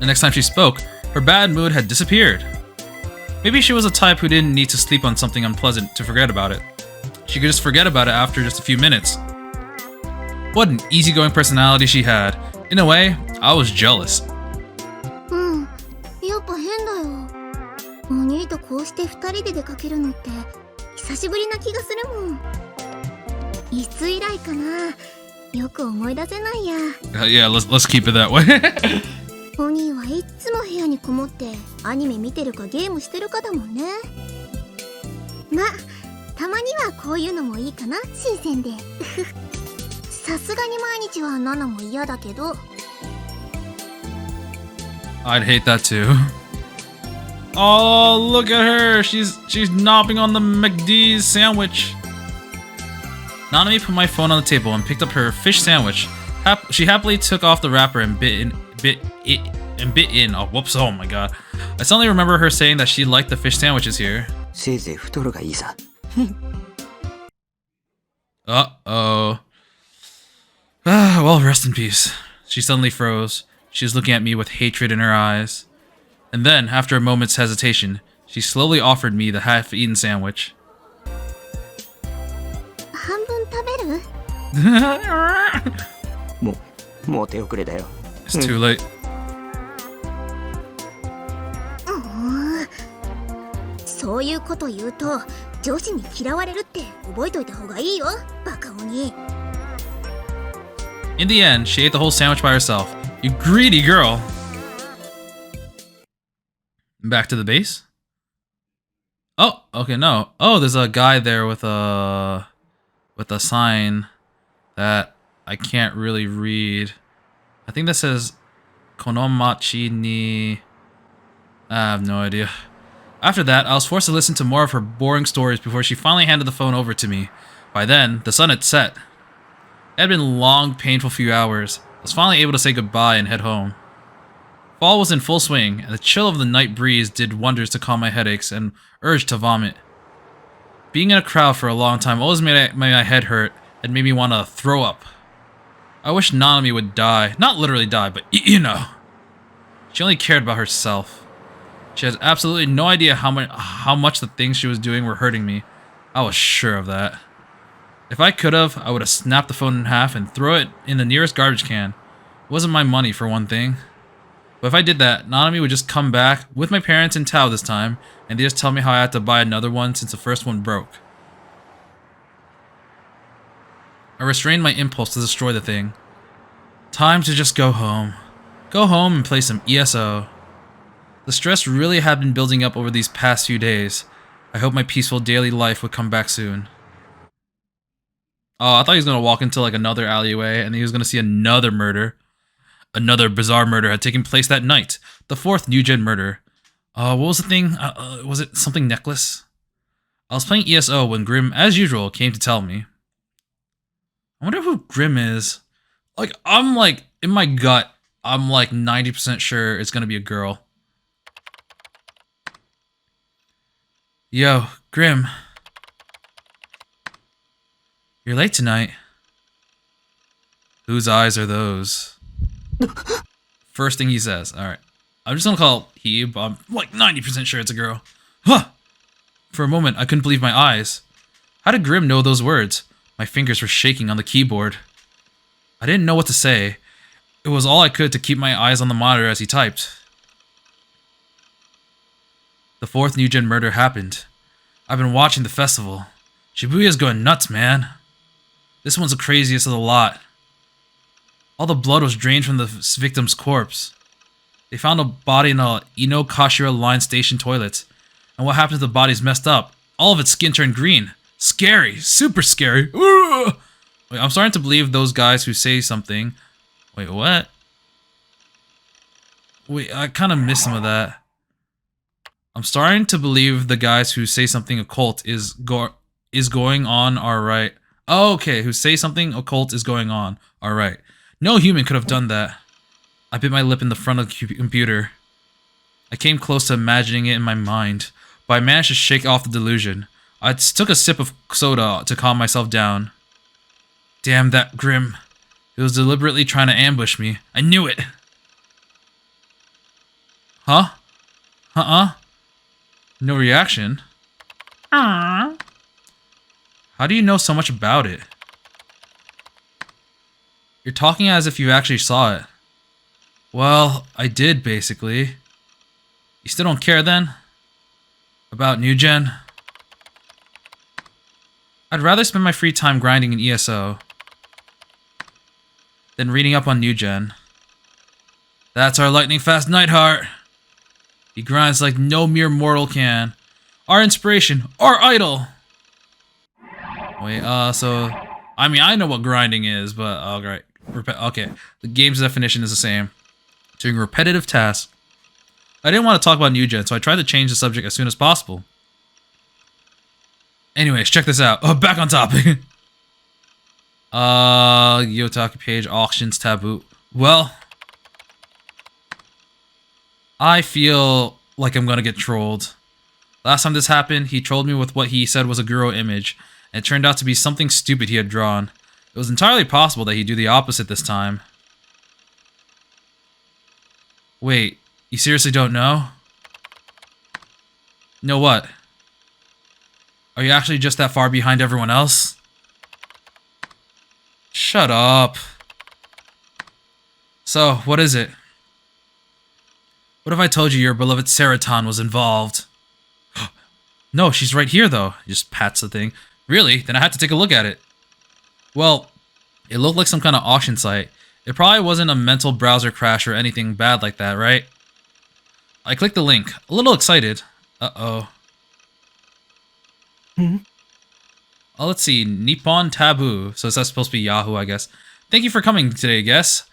The next time she spoke, her bad mood had disappeared. Maybe she was a type who didn't need to sleep on something unpleasant to forget about it. She could just forget about it after just a few minutes. What an easygoing personality she had. In a way, I was jealous. うん、やっぱ変だよ。お兄とこうして2人で出かけるのって久しぶりな気がするもん。いつ以来かな。よく思い出せないや。Yeah, let's keep it that way. お兄はいっつも部屋にこもってアニメ見てるかゲームしてるかだもんね。ま、たまにはこういうのもいいかな、新鮮で。さすがに毎日はナナも嫌だけど。 I'd hate that too. Oh, look at her. She's knopping on the McD's sandwich. Nanami put my phone on the table and picked up her fish sandwich. She happily took off the wrapper and bit in. Oh, whoops. Oh my god. I suddenly remember her saying that she liked the fish sandwiches here. せいぜい太るがいいさ。Uh-oh. Ah, well, rest in peace. She suddenly froze. She was looking at me with hatred in her eyes. And then, after a moment's hesitation, she slowly offered me the half-eaten sandwich. 半分食べる？もう手遅れだよ。 It's too late. そういうこと言うと上司に嫌われるって覚えといた方がいいよ、バカ鬼。In the end, she ate the whole sandwich by herself. You greedy girl! Back to the base? Oh, okay, no. Oh, there's a guy there with a sign that I can't really read. I think that says Konomachi ni... I have no idea. After that, I was forced to listen to more of her boring stories before she finally handed the phone over to me. By then, the sun had set. It had been a long, painful few hours. I was finally able to say goodbye and head home. Fall was in full swing, and the chill of the night breeze did wonders to calm my headaches and urge to vomit. Being in a crowd for a long time always made my head hurt and made me want to throw up. I wish Nanami would die. Not literally die, but you know. She only cared about herself. She has absolutely no idea how much the things she was doing were hurting me. I was sure of that. If I could have, I would have snapped the phone in half and throw it in the nearest garbage can. It wasn't my money, for one thing. But if I did that, Nanami would just come back, with my parents in Tao this time, and they just tell me how I had to buy another one since the first one broke. I restrained my impulse to destroy the thing. Time to just go home. Go home and play some ESO. The stress really had been building up over these past few days. I hope my peaceful daily life would come back soon. Oh, I thought he was going to walk into like another alleyway and he was going to see another murder. Another bizarre murder had taken place that night. The fourth new-gen murder. What was the thing? Was it something necklace? I was playing ESO when Grim, as usual, came to tell me. I wonder who Grim is. Like, I'm like, in my gut, I'm like 90% sure it's going to be a girl. Yo, Grim. You're late tonight. Whose eyes are those? First thing he says. Alright. I'm just gonna call he, but I'm like 90% sure it's a girl. Huh! For a moment, I couldn't believe my eyes. How did Grim know those words? My fingers were shaking on the keyboard. I didn't know what to say. It was all I could to keep my eyes on the monitor as he typed. The fourth new-gen murder happened. I've been watching the festival. Shibuya's going nuts, man. This one's the craziest of the lot. All the blood was drained from the victim's corpse. They found a body in a Ino Kashira line station toilet. And what happened to the body's messed up. All of its skin turned green. Scary. Super scary. Wait, I'm starting to believe those guys who say something... Wait, what? Wait, I kind of missed some of that. I'm starting to believe the guys who say something occult is going on are right. Oh, okay, who say something occult is going on are right. No human could have done that. I bit my lip in the front of the computer. I came close to imagining it in my mind, but I managed to shake off the delusion. I took a sip of soda to calm myself down. Damn that Grim. It was deliberately trying to ambush me. I knew it! Huh? No reaction? Aww. How do you know so much about it? You're talking as if you actually saw it. Well, I did, basically. You still don't care, then? About New Gen? I'd rather spend my free time grinding in ESO than reading up on New Gen. That's our lightning-fast Nightheart. He grinds like no mere mortal can. Our inspiration, our idol! Wait, so... I mean, I know what grinding is, but... Alright. Okay. The game's definition is the same. Doing repetitive tasks. I didn't want to talk about New Gen, so I tried to change the subject as soon as possible. Anyways, check this out. Oh, back on topic. Yotaki page, auctions, taboo. Well... I feel like I'm gonna get trolled. Last time this happened, he trolled me with what he said was a Guro image, and it turned out to be something stupid he had drawn. It was entirely possible that he'd do the opposite this time. Wait, you seriously don't know? Know what? Are you actually just that far behind everyone else? Shut up. So, what is it? What if I told you your beloved Seraton was involved? No, she's right here, though. He just pats the thing. Really? Then I have to take a look at it. Well, It looked like some kind of auction site. It probably wasn't a mental browser crash or anything bad like that, right? I clicked the link, a little excited. Uh-oh. Oh, let's see. Nippon Taboo. So that's supposed to be Yahoo, I guess. Thank you for coming today, guests.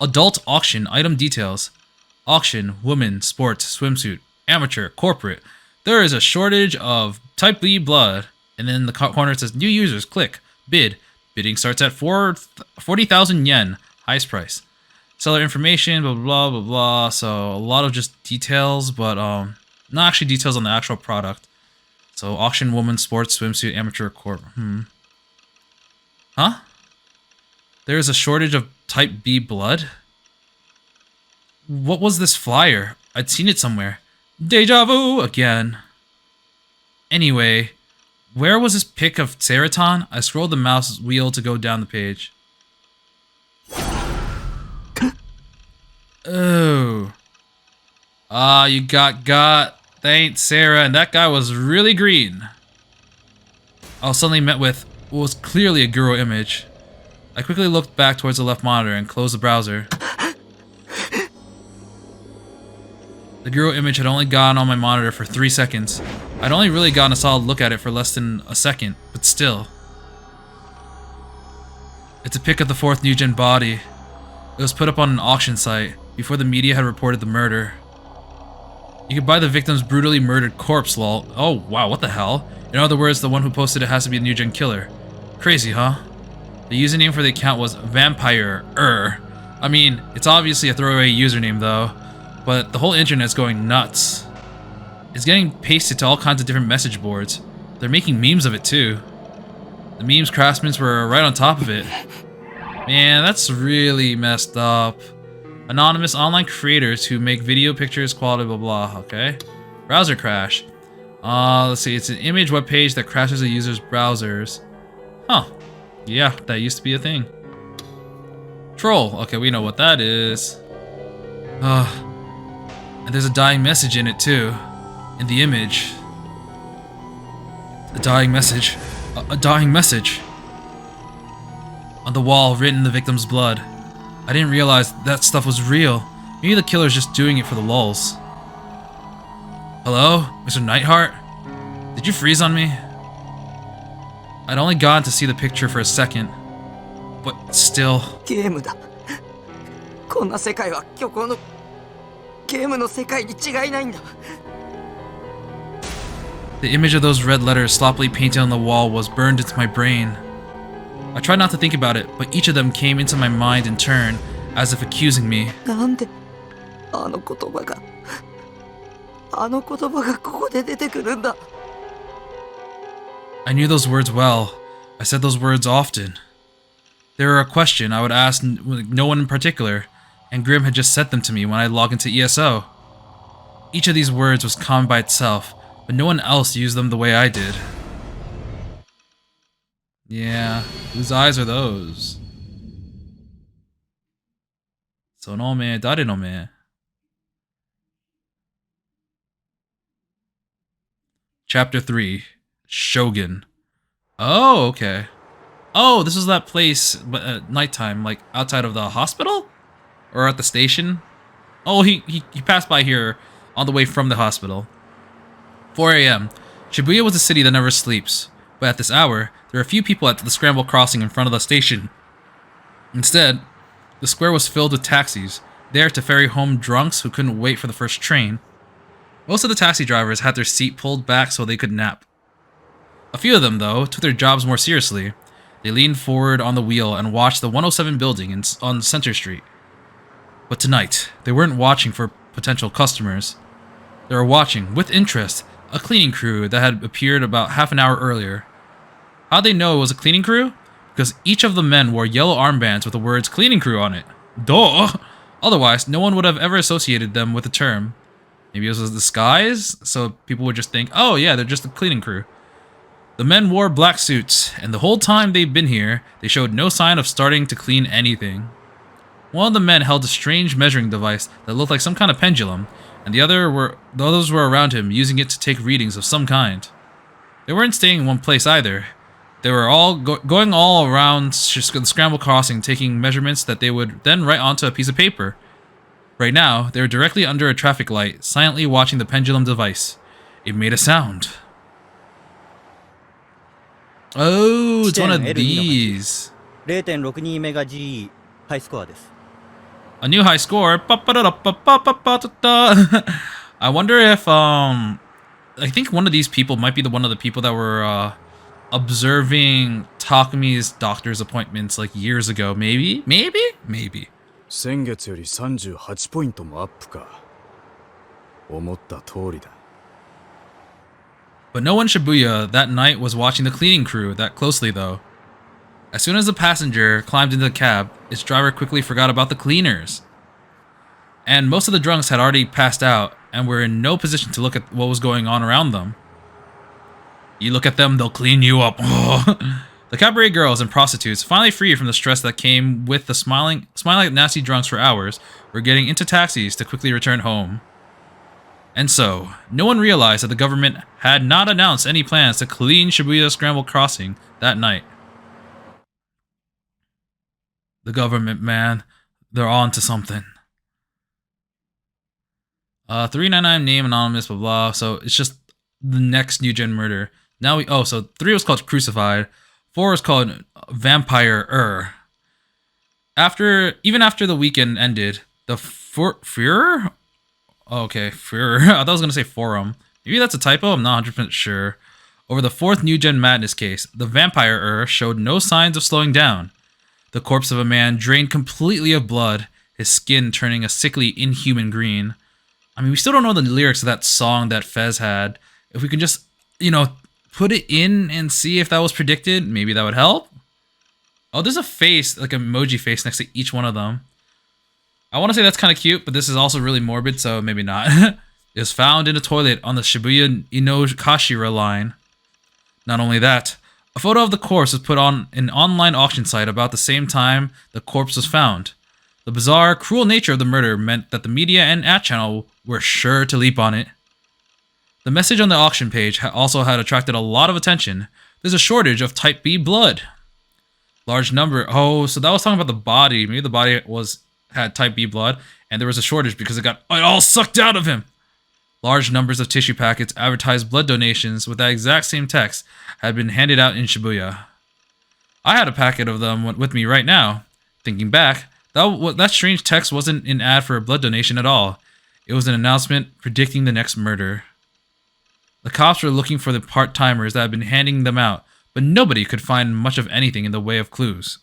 Adult auction. Item details. Auction. Woman. Sports. Swimsuit. Amateur. Corporate. There is a shortage of Type B blood. And then in the corner it says, new users. Click. Bid. Bidding starts at 40,000 yen. Highest price. Seller information. Blah, blah, blah, blah. So a lot of just details, but not actually details on the actual product. So, auction, woman, sports, swimsuit, amateur, corp. Huh? There is a shortage of Type B blood? What was this flyer? I'd seen it somewhere. Deja vu again. Anyway, where was this pic of Seroton? I scrolled the mouse wheel to go down the page. Oh. Ah, you got. Thanks, Sarah, and that guy was really green. I was suddenly met with what was clearly a Guro image. I quickly looked back towards the left monitor and closed the browser. The Guro image had only gone on my monitor for 3 seconds. I'd only really gotten a solid look at it for less than a second, but still. It's a pic of the 4th new-gen body. It was put up on an auction site before the media had reported the murder. You could buy the victim's brutally murdered corpse, lol. Oh, wow, what the hell? In other words, the one who posted it has to be a new-gen killer. Crazy, huh? The username for the account was Vampire. I mean, it's obviously a throwaway username, though. But the whole internet's going nuts. It's getting pasted to all kinds of different message boards. They're making memes of it, too. The memes craftsmen were right on top of it. Man, that's really messed up. Anonymous online creators who make video pictures, quality, blah blah, okay? Browser crash. Let's see, it's an image webpage that crashes a user's browsers. Huh. Yeah, that used to be a thing. Troll. Okay, we know what that is. And there's a dying message in it too. In the image. A dying message. A dying message. On the wall, written in the victim's blood. I didn't realize that stuff was real. Maybe the killer's just doing it for the lulz. Hello? Mr. Nightheart? Did you freeze on me? I'd only gotten to see the picture for a second. But still... ゲームだ。こんな世界は虚構のゲームの世界に違いないんだ。 The image of those red letters sloppily painted on the wall was burned into my brain. I tried not to think about it, but each of them came into my mind in turn, as if accusing me. なんであの言葉がここで出てくるんだ。 I knew those words well. I said those words often. They were a question I would ask no one in particular, and Grim had just said them to me when I logged into ESO. Each of these words was common by itself, but no one else used them the way I did. Yeah, whose eyes are those? Sonome, darenome. Chapter 3, Shogun. Oh, okay. Oh, this is that place, but at nighttime, like outside of the hospital? Or at the station? Oh, he passed by here on the way from the hospital. 4 a.m. Shibuya was a city that never sleeps, but at this hour, there were few people at the scramble crossing in front of the station. Instead, the square was filled with taxis, there to ferry home drunks who couldn't wait for the first train. Most of the taxi drivers had their seat pulled back so they could nap. A few of them, though, took their jobs more seriously. They leaned forward on the wheel and watched the 107 building on Center Street. But tonight, they weren't watching for potential customers. They were watching, with interest, a cleaning crew that had appeared about half an hour earlier. How'd they know it was a cleaning crew? Because each of the men wore yellow armbands with the words cleaning crew on it. Duh! Otherwise, no one would have ever associated them with the term. Maybe it was a disguise, so people would just think, oh yeah, they're just a cleaning crew. The men wore black suits, and the whole time they'd been here, they showed no sign of starting to clean anything. One of the men held a strange measuring device that looked like some kind of pendulum, and the others were around him, using it to take readings of some kind. They weren't staying in one place either. They were all going all around the scramble crossing, taking measurements that they would then write onto a piece of paper. Right now, they were directly under a traffic light, silently watching the pendulum device. It made a sound. Oh, it's one of these. 0.62メガ G ハイスコアです。 A new high score. I wonder if I think one of these people might be one of the people that were observing Takumi's doctor's appointments like years ago. Maybe. 先月より38ポイントもアップか。思った通りだ。 But no one in Shibuya that night was watching the cleaning crew that closely, though. As soon as the passenger climbed into the cab, its driver quickly forgot about the cleaners. And most of the drunks had already passed out and were in no position to look at what was going on around them. You look at them, they'll clean you up. The cabaret girls and prostitutes, finally free from the stress that came with the smiling like nasty drunks for hours, were getting into taxis to quickly return home. And so, no one realized that the government had not announced any plans to clean Shibuya Scramble Crossing that night. The government, man, they're on to something. 399 name anonymous, blah blah. So it's just the next new gen murder. Now so 3 was called Crucified, 4 was called Vampire. Even after the weekend ended, the Führer? Okay, Führer. I thought I was gonna say Forum. Maybe that's a typo. I'm not 100% sure. Over the 4th new gen madness case, the Vampire showed no signs of slowing down. The corpse of a man drained completely of blood, his skin turning a sickly, inhuman green. I mean, we still don't know the lyrics of that song that Fez had. If we can just, put it in and see if that was predicted, maybe that would help. Oh, there's a face, like an emoji face next to each one of them. I want to say that's kind of cute, but this is also really morbid, so maybe not. It was found in a toilet on the Shibuya Inokashira line. Not only that, a photo of the corpse was put on an online auction site about the same time the corpse was found. The bizarre, cruel nature of the murder meant that the media and channel were sure to leap on it. The message on the auction page also had attracted a lot of attention. There's a shortage of type B blood. Large number. Oh, so that was talking about the body. Maybe the body had type B blood, and there was a shortage because it all sucked out of him. Large numbers of tissue packets advertised blood donations with that exact same text had been handed out in Shibuya. I had a packet of them with me right now. Thinking back, that strange text wasn't an ad for a blood donation at all. It was an announcement predicting the next murder. The cops were looking for the part-timers that had been handing them out, but nobody could find much of anything in the way of clues.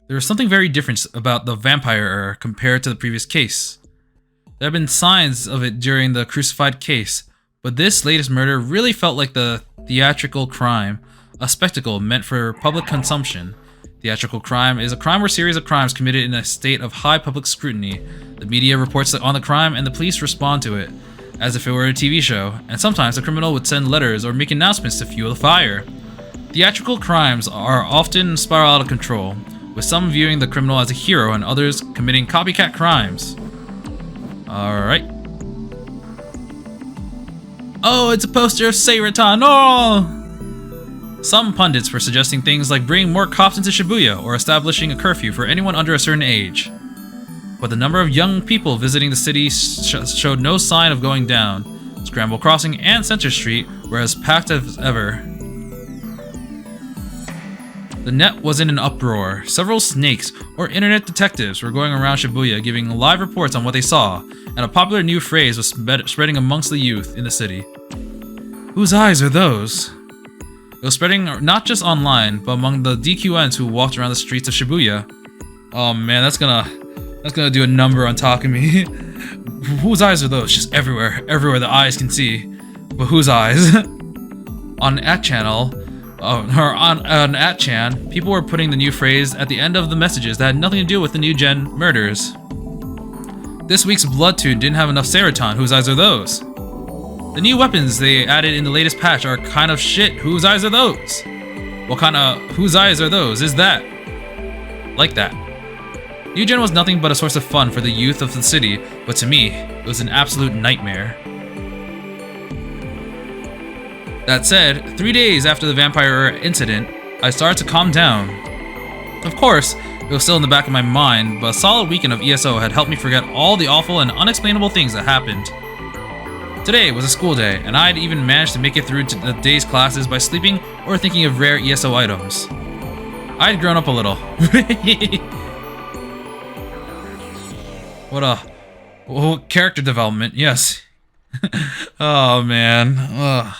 There was something very different about the Vampire compared to the previous case. There had been signs of it during the Crucified case, but this latest murder really felt like the theatrical crime, a spectacle meant for public consumption. Theatrical crime is a crime or series of crimes committed in a state of high public scrutiny. The media reports on the crime and the police respond to it, as if it were a TV show, and sometimes the criminal would send letters or make announcements to fuel the fire. Theatrical crimes are often spiral out of control, with some viewing the criminal as a hero and others committing copycat crimes. Alright. Oh, it's a poster of Seiratan! Oh! Some pundits were suggesting things like bringing more cops into Shibuya or establishing a curfew for anyone under a certain age. But the number of young people visiting the city showed no sign of going down. Scramble Crossing and Center Street were as packed as ever. The net was in an uproar. Several snakes, or internet detectives, were going around Shibuya giving live reports on what they saw, and a popular new phrase was spreading amongst the youth in the city. Whose eyes are those? It was spreading not just online, but among the DQNs who walked around the streets of Shibuya. Oh man, that's gonna do a number on Takumi. Whose eyes are those? Just everywhere the eyes can see. But whose eyes? On @chan, people were putting the new phrase at the end of the messages that had nothing to do with the new gen murders. This week's Blood Tune didn't have enough Seiratan. Whose eyes are those? The new weapons they added in the latest patch are kind of shit. Whose eyes are those? What kind of whose eyes are those is that? Like that. New Gen was nothing but a source of fun for the youth of the city, but to me, it was an absolute nightmare. That said, 3 days after the vampire incident, I started to calm down. Of course, it was still in the back of my mind, but a solid weekend of ESO had helped me forget all the awful and unexplainable things that happened. Today was a school day, and I had even managed to make it through to the day's classes by sleeping or thinking of rare ESO items. I had grown up a little. What character development, yes. Oh man. Ugh.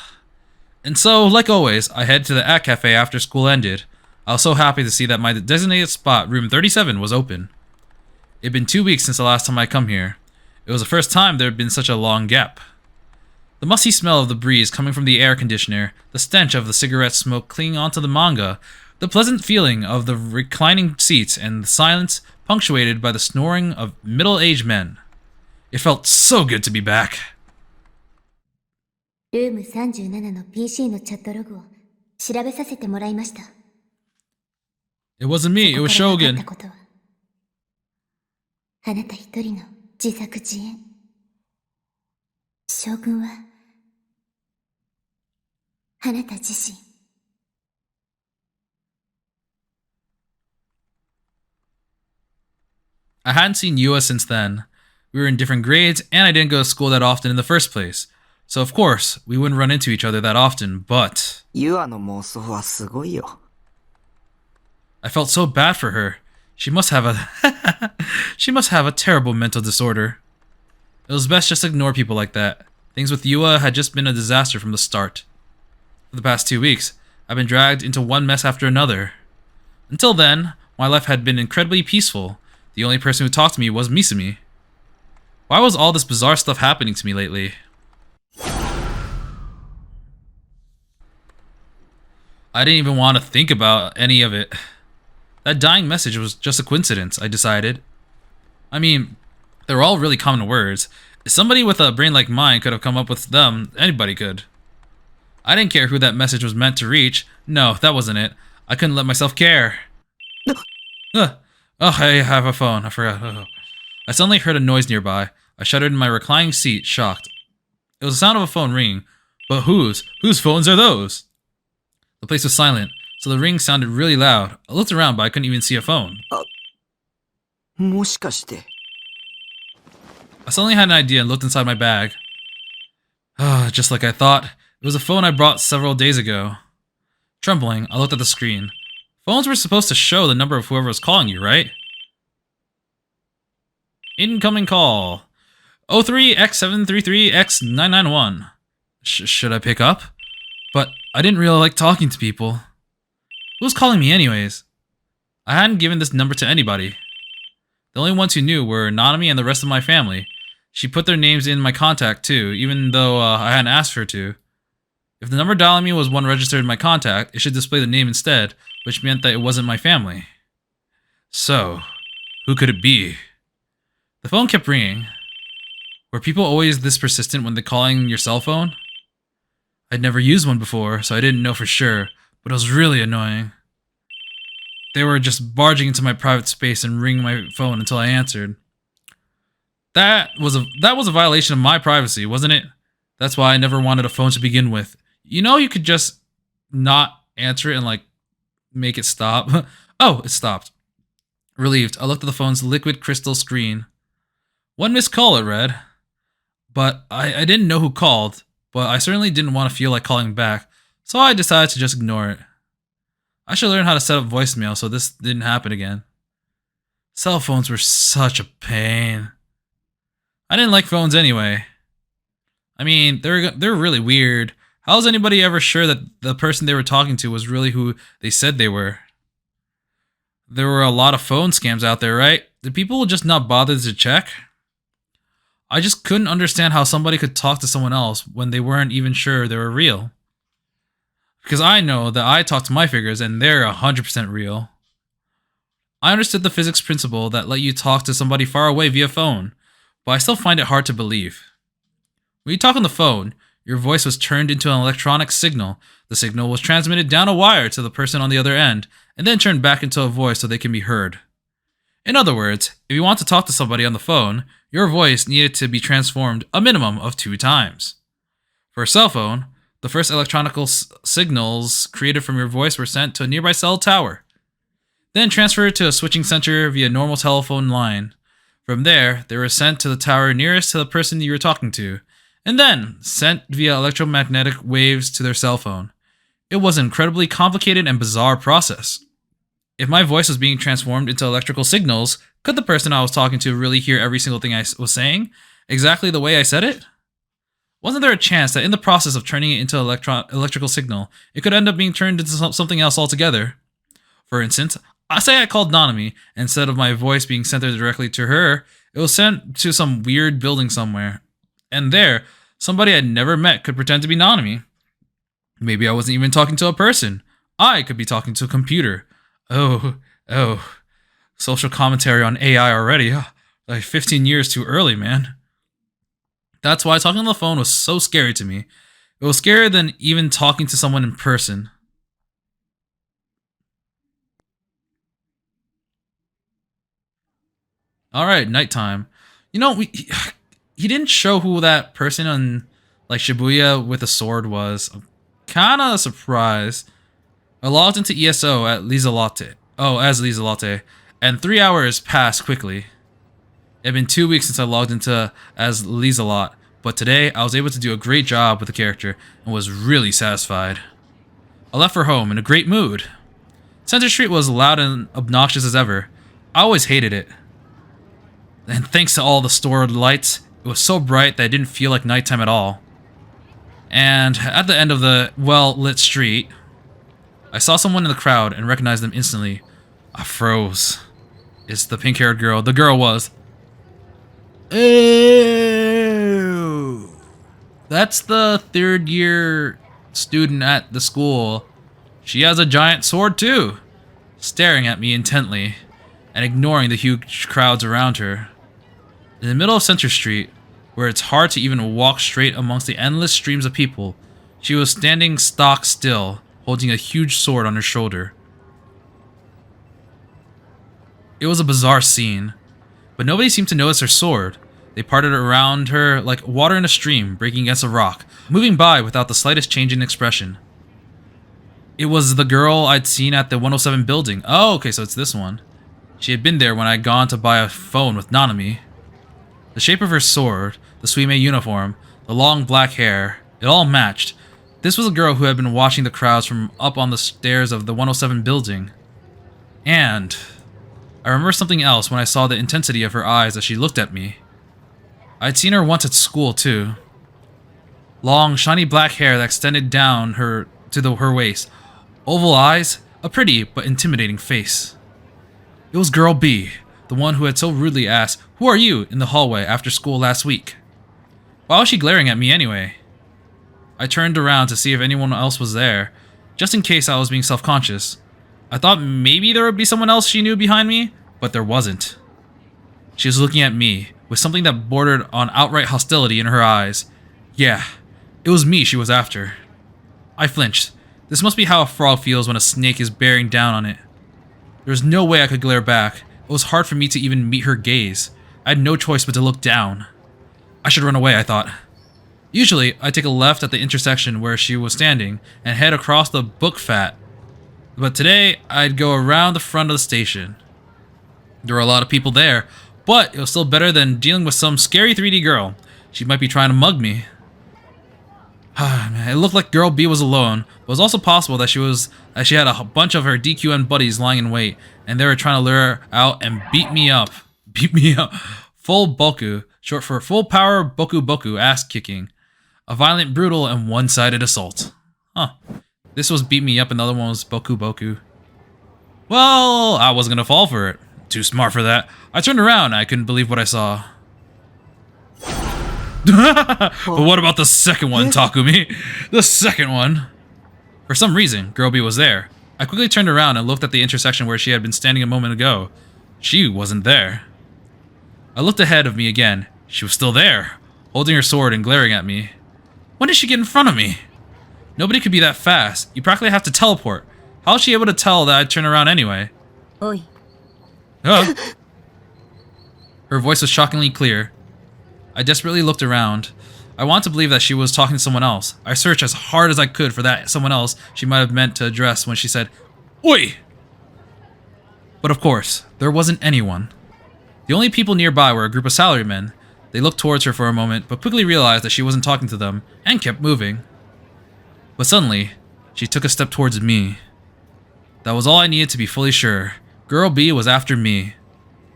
And so, like always, I head to the At Cafe after school ended. I was so happy to see that my designated spot, room 37, was open. It had been 2 weeks since the last time I come here. It was the first time there had been such a long gap. The musty smell of the breeze coming from the air conditioner, the stench of the cigarette smoke clinging onto the manga, the pleasant feeling of the reclining seats, and the silence punctuated by the snoring of middle-aged men. It felt so good to be back. ルーム37の PC のチャットログを調べさせてもらいました。 It wasn't me, it was そこから分 Shogun. かったことは、あなた一人の自作自演。将軍は、あなた自身。I hadn't seen Yua since then. We were in different grades, and I didn't go to school that often in the first place. So of course, we wouldn't run into each other that often, but... ユアの妄想はすごいよ。 I felt so bad for her. She must have a... she must have a terrible mental disorder. It was best just to ignore people like that. Things with Yua had just been a disaster from the start. For the past 2 weeks, I've been dragged into one mess after another. Until then, my life had been incredibly peaceful. The only person who talked to me was Misumi. Why was all this bizarre stuff happening to me lately? I didn't even want to think about any of it. That dying message was just a coincidence, I decided. I mean, they were all really common words. If somebody with a brain like mine could have come up with them, anybody could. I didn't care who that message was meant to reach. No, that wasn't it. I couldn't let myself care. Oh, I have a phone. I forgot. Oh. I suddenly heard a noise nearby. I shuddered in my reclining seat, shocked. It was the sound of a phone ringing. But whose? Whose phones are those? The place was silent, so the ring sounded really loud. I looked around, but I couldn't even see a phone. もしかして。 I suddenly had an idea and looked inside my bag. Just like I thought, it was a phone I brought several days ago. Trembling, I looked at the screen. Phones were supposed to show the number of whoever was calling you, right? Incoming call. 03X733X991. Should I pick up? But I didn't really like talking to people. Who was calling me anyways? I hadn't given this number to anybody. The only ones who knew were Nanami and the rest of my family. She put their names in my contact too, even though I hadn't asked her to. If the number dialing me was one registered in my contact, it should display the name instead, which meant that it wasn't my family. So, who could it be? The phone kept ringing. Were people always this persistent when they're calling your cell phone? I'd never used one before, so I didn't know for sure, but it was really annoying. They were just barging into my private space and ringing my phone until I answered. That was a violation of my privacy, wasn't it? That's why I never wanted a phone to begin with. You know, you could just not answer it and like make it stop. Oh, it stopped. Relieved, I looked at the phone's liquid crystal screen. One missed call, it read. But I didn't know who called, but I certainly didn't want to feel like calling back, so I decided to just ignore it. I should learn how to set up voicemail so this didn't happen again. Cell phones were such a pain. I didn't like phones anyway. I mean, they're really weird. How is anybody ever sure that the person they were talking to was really who they said they were? There were a lot of phone scams out there, right? Did people just not bother to check? I just couldn't understand how somebody could talk to someone else when they weren't even sure they were real. Because I know that I talk to my figures and they're 100% real. I understood the physics principle that let you talk to somebody far away via phone, but I still find it hard to believe. When you talk on the phone, your voice was turned into an electronic signal. The signal was transmitted down a wire to the person on the other end, and then turned back into a voice so they can be heard. In other words, if you want to talk to somebody on the phone, your voice needed to be transformed a minimum of 2 times. For a cell phone, The first electronical signals created from your voice were sent to a nearby cell tower, then transferred to a switching center via normal telephone line. From there, they were sent to the tower nearest to the person you were talking to, and then sent via electromagnetic waves to their cell phone. It was an incredibly complicated and bizarre process. If my voice was being transformed into electrical signals, could the person I was talking to really hear every single thing I was saying exactly the way I said it? Wasn't there a chance that in the process of turning it into electrical signal, it could end up being turned into something else altogether? For instance, I say I called Nanami, and instead of my voice being sent directly to her, it was sent to some weird building somewhere. And there, somebody I'd never met could pretend to be Nanami. Maybe I wasn't even talking to a person. I could be talking to a computer. Oh. Social commentary on AI already. Like 15 years too early, man. That's why talking on the phone was so scary to me. It was scarier than even talking to someone in person. Alright, nighttime. You know, he didn't show who that person on like Shibuya with a sword was. I'm kinda surprised. I logged into ESO at Lieselatte. Oh, as Lieselatte. And 3 hours passed quickly. It had been 2 weeks since I logged into as Lieselot, but today I was able to do a great job with the character and was really satisfied. I left for home in a great mood. Center Street was loud and obnoxious as ever. I always hated it. And thanks to all the store lights, it was so bright that it didn't feel like nighttime at all. And at the end of the well-lit street, I saw someone in the crowd and recognized them instantly. I froze. It's the pink-haired girl. The girl was. Ew. That's the third-year student at the school. She has a giant sword too, staring at me intently and ignoring the huge crowds around her. In the middle of Center Street, where it's hard to even walk straight amongst the endless streams of people, she was standing stock still, holding a huge sword on her shoulder. It was a bizarre scene, but nobody seemed to notice her sword. They parted around her like water in a stream breaking against a rock, moving by without the slightest change in expression. It was the girl I'd seen at the 107 building. Oh, okay, so it's this one. She had been there when I'd gone to buy a phone with Nanami. The shape of her sword, the Suime uniform, the long black hair, it all matched. This was a girl who had been watching the crowds from up on the stairs of the 107 building. And I remember something else when I saw the intensity of her eyes as she looked at me. I'd seen her once at school too. Long, shiny black hair that extended down her waist. Oval eyes, a pretty but intimidating face. It was Girl B, the one who had so rudely asked, "Who are you?" in the hallway after school last week. Why was she glaring at me anyway? I turned around to see if anyone else was there, just in case I was being self-conscious. I thought maybe there would be someone else she knew behind me, but there wasn't. She was looking at me, with something that bordered on outright hostility in her eyes. Yeah, it was me she was after. I flinched. This must be how a frog feels when a snake is bearing down on it. There was no way I could glare back. It was hard for me to even meet her gaze. I had no choice but to look down. I should run away, I thought. Usually, I'd take a left at the intersection where she was standing and head across the book fat. But today, I'd go around the front of the station. There were a lot of people there, but it was still better than dealing with some scary 3D girl. She might be trying to mug me. Man, it looked like Girl B was alone, but it was also possible that she had a bunch of her DQN buddies lying in wait, and they were trying to lure her out and beat me up. Beat me up. Full Boku, short for full power Boku Boku ass kicking. A violent, brutal, and one-sided assault. Huh. This was beat me up and the other one was Boku Boku. Well, I wasn't gonna fall for it. Too smart for that. I turned around and I couldn't believe what I saw. But what about the second one, Takumi? The second one. For some reason, Girl B was there. I quickly turned around and looked at the intersection where she had been standing a moment ago. She wasn't there. I looked ahead of me again. She was still there, holding her sword and glaring at me. When did she get in front of me? Nobody could be that fast. You practically have to teleport. How was she able to tell that I'd turn around anyway? Oi. Oh. Her voice was shockingly clear. I desperately looked around. I want to believe that she was talking to someone else. I searched as hard as I could for that someone else she might have meant to address when she said, "Oi!" But of course, there wasn't anyone. The only people nearby were a group of salarymen. They looked towards her for a moment, but quickly realized that she wasn't talking to them, and kept moving. But suddenly, she took a step towards me. That was all I needed to be fully sure. Girl B was after me.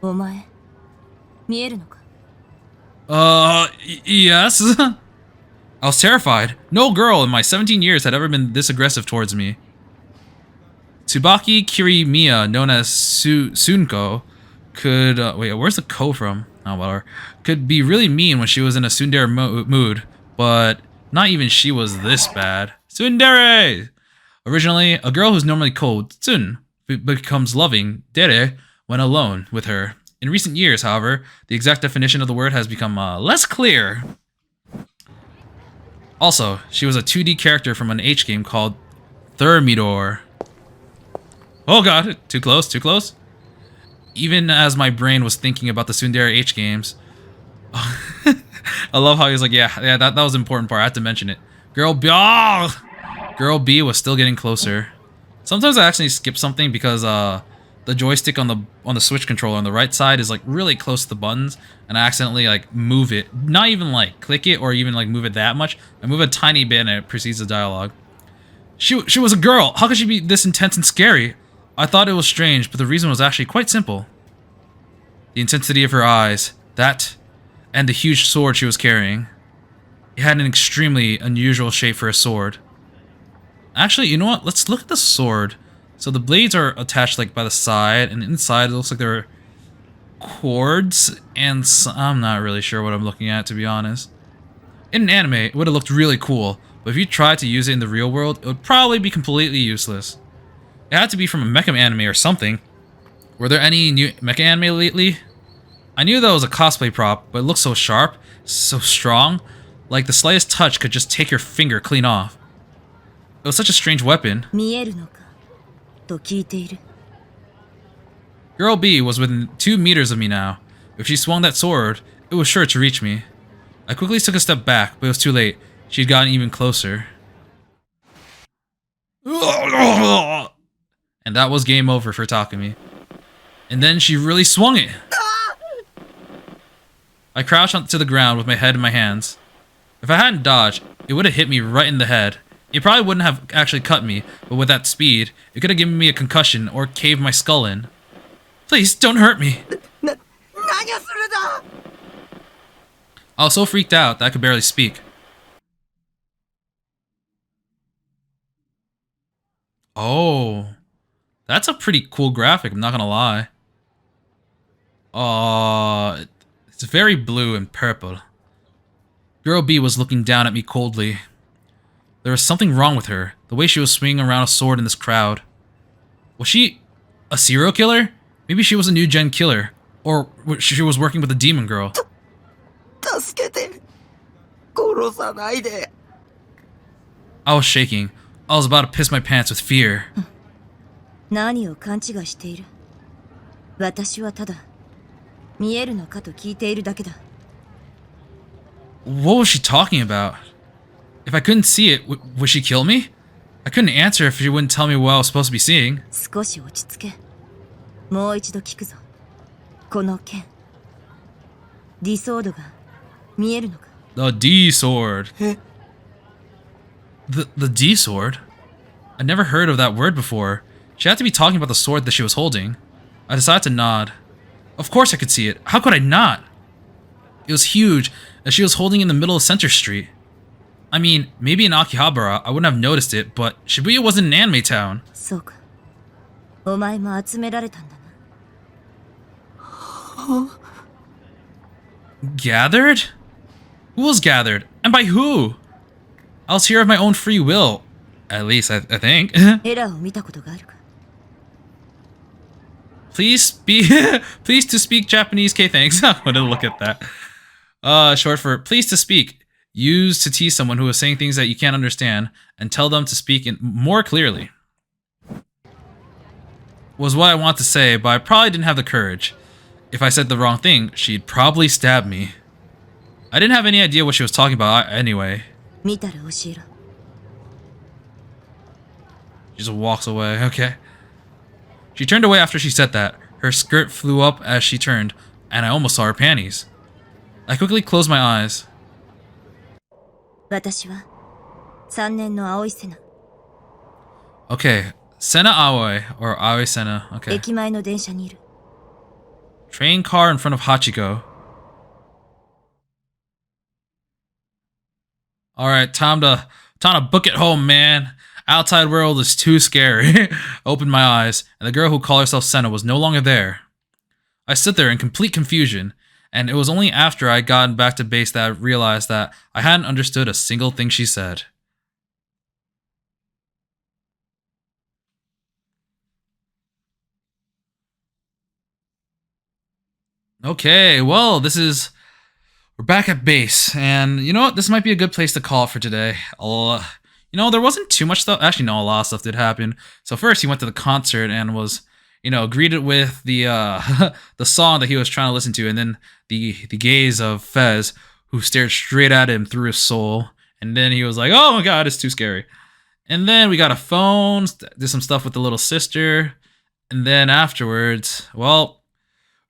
お前見えるのか Yes? I was terrified. No girl in my 17 years had ever been this aggressive towards me. Tsubaki Kirimiya, known as Sunko, could... wait, where's the ko from? Oh, whatever. Could be really mean when she was in a tsundere mood, but not even she was this bad. Tsundere! Originally, a girl who's normally cold, tsun, becomes loving, dere, when alone with her. In recent years, however, the exact definition of the word has become less clear. Also, she was a 2D character from an H game called Thermidor. Oh god, too close, too close. Even as my brain was thinking about the tsundere H games. I love how he's like, yeah, that was the important part, I had to mention it. Girl B was still getting closer. Sometimes I actually skip something because the joystick on the Switch controller on the right side is like really close to the buttons, and I accidentally like move it. Not even like click it or even like move it that much. I move a tiny bit and it precedes the dialogue. She was a girl. How could she be this intense and scary? I thought it was strange, but the reason was actually quite simple. The intensity of her eyes, that, and the huge sword she was carrying. It had an extremely unusual shape for a sword. Actually, you know what? Let's look at the sword. So the blades are attached like by the side, and inside it looks like there are cords, and I'm not really sure what I'm looking at, to be honest. In an anime, it would have looked really cool, but if you tried to use it in the real world, it would probably be completely useless. It had to be from a mecha anime or something. Were there any new mecha anime lately? I knew that was a cosplay prop, but it looked so sharp, so strong, like the slightest touch could just take your finger clean off. It was such a strange weapon. 見えるのかと聞いている Girl B was within 2 meters of me now. If she swung that sword, it was sure to reach me. I quickly took a step back, but it was too late. She'd gotten even closer. And that was game over for Takumi. And then she really swung it. I crouched onto the ground with my head in my hands. If I hadn't dodged, it would have hit me right in the head. It probably wouldn't have actually cut me, but with that speed, it could have given me a concussion or caved my skull in. Please, don't hurt me. 何をするだ I was so freaked out that I could barely speak. Oh, that's a pretty cool graphic, I'm not gonna lie. It's very blue and purple. Girl B was looking down at me coldly. There was something wrong with her, the way she was swinging around a sword in this crowd. Was she a serial killer? Maybe she was a new gen killer. Or she was working with a demon girl. 助けて殺さないで I was shaking. I was about to piss my pants with fear. 何を勘違いしている私はただ見えるのかと聞いているだけだ What was she talking about? If I couldn't see it, would she kill me? I couldn't answer if she wouldn't tell me what I was supposed to be seeing. 少し落ち着けもう一度聞くぞこの剣ディソードが見えるのか The D sword. The D sword? I never heard of that word before. She had to be talking about the sword that she was holding. I decided to nod. Of course I could see it. How could I not? It was huge, and she was holding it in the middle of Center Street. I mean, maybe in Akihabara I wouldn't have noticed it, but Shibuya wasn't an anime town. そうかお前も集められたんだな Gathered? Who was gathered? And by who? I was here of my own free will. At least, I think. エラーを見たことがあるか Please speak. Please to speak Japanese. Okay, thanks. I want to look at that. Short for please to speak. Used to tease someone who is saying things that you can't understand and tell them to speak more clearly. Was what I want to say, but I probably didn't have the courage. If I said the wrong thing, she'd probably stab me. I didn't have any idea what she was talking about anyway. 見たら教えろ。 She just walks away. Okay. She turned away after she said that. Her skirt flew up as she turned, and I almost saw her panties. I quickly closed my eyes. 私は3年の青い瀬名。 Okay. Sena Aoi, or Aoi Sena. Okay. 駅前の電車にいる。 Train car in front of Hachiko. Alright, time to book it home, man. Outside world is too scary. I opened my eyes, and the girl who called herself Senna was no longer there. I stood there in complete confusion, and it was only after I gotten back to base that I realized that I hadn't understood a single thing she said. Okay, well, we're back at base, and you know what? This might be a good place to call it for today. There wasn't too much stuff. Actually, no, a lot of stuff did happen. So first, he went to the concert and was, greeted with the the song that he was trying to listen to, and then the gaze of Fez, who stared straight at him through his soul, and then he was like, "Oh my God, it's too scary." And then we got a phone, did some stuff with the little sister, and then afterwards, well,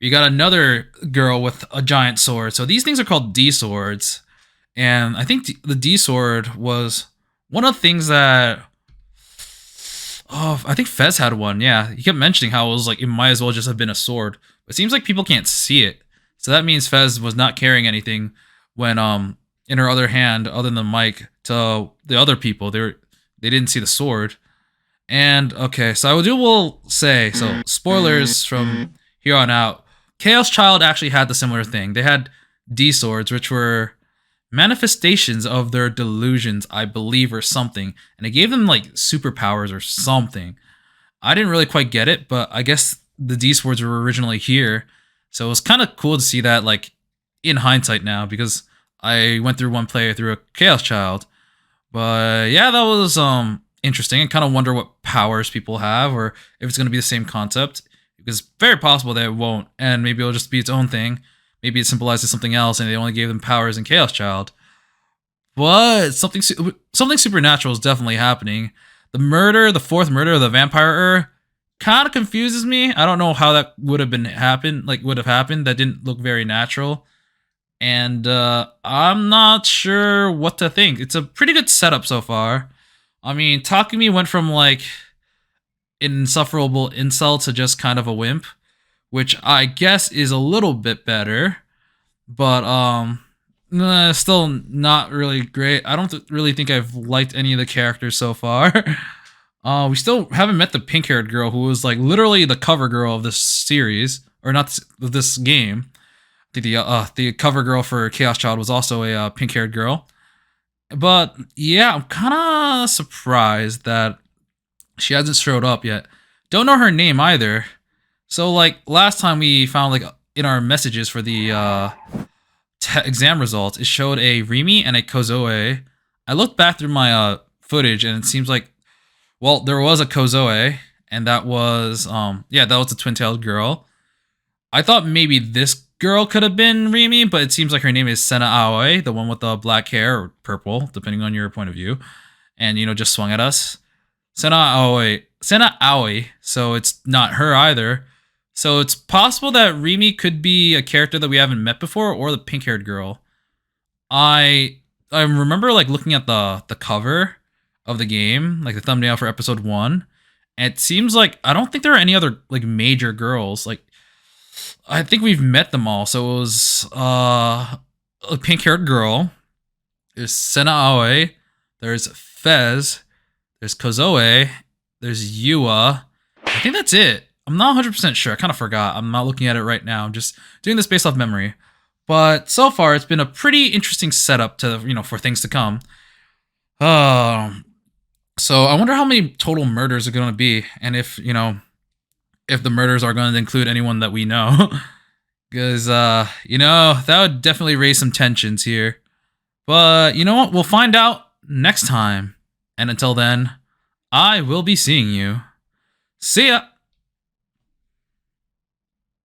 we got another girl with a giant sword. So these things are called D swords, and I think the D sword was one of the things that. Oh, I think Fez had one. Yeah, he kept mentioning how it was like it might as well just have been a sword. But it seems like people can't see it, so that means Fez was not carrying anything when in her other hand, other than the mic, to the other people. They didn't see the sword. And okay, so I will say, so spoilers from here on out. ChäoS Child actually had the similar thing. They had D swords, which were manifestations of their delusions, I believe, or something. And it gave them like superpowers or something. I didn't really quite get it, but I guess the D swords were originally here. So it was kind of cool to see that like in hindsight now, because I went through one playthrough of ChäoS Child. But yeah, that was interesting. I kind of wonder what powers people have, or if it's going to be the same concept. Because it's very possible that it won't, and maybe it'll just be its own thing. Maybe it symbolizes something else, and they only gave them powers in ChäoS Child. But something supernatural is definitely happening. The fourth murder of the vampire, kind of confuses me. I don't know how that would have happened. That didn't look very natural, and I'm not sure what to think. It's a pretty good setup so far. I mean, Takumi went from like insufferable insult to just kind of a wimp, which I guess is a little bit better, but still not really great. I don't really think I've liked any of the characters so far. We still haven't met the pink-haired girl, who was like literally the cover girl of this series, or not this game. I think the cover girl for ChäoS Child was also a pink-haired girl. But yeah, I'm kind of surprised that she hasn't showed up yet. Don't know her name either. So like last time we found like in our messages for the exam results, it showed a Rimi and a Kozoe. I looked back through my footage, and it seems like, well, there was a Kozoe, and that was that was the twin-tailed girl. I thought maybe this girl could have been Rimi, but it seems like her name is Sena Aoi, the one with the black hair, or purple, depending on your point of view, and just swung at us. Sena Aoi, so it's not her either. So it's possible that Rimi could be a character that we haven't met before, or the pink-haired girl. I remember like looking at the cover of the game, like the thumbnail for episode 1, and it seems like I don't think there are any other like major girls. Like I think we've met them all. So it was a pink-haired girl. There's Sena Aoi. There's Fez. There's Kozoe. There's Yua. I think that's it. I'm not 100% sure. I kind of forgot. I'm not looking at it right now. I'm just doing this based off memory. But so far, it's been a pretty interesting setup to, for things to come. So I wonder how many total murders are going to be, and if the murders are going to include anyone that we know. Because, that would definitely raise some tensions here. But you know what? We'll find out next time. And until then, I will be seeing you. See ya!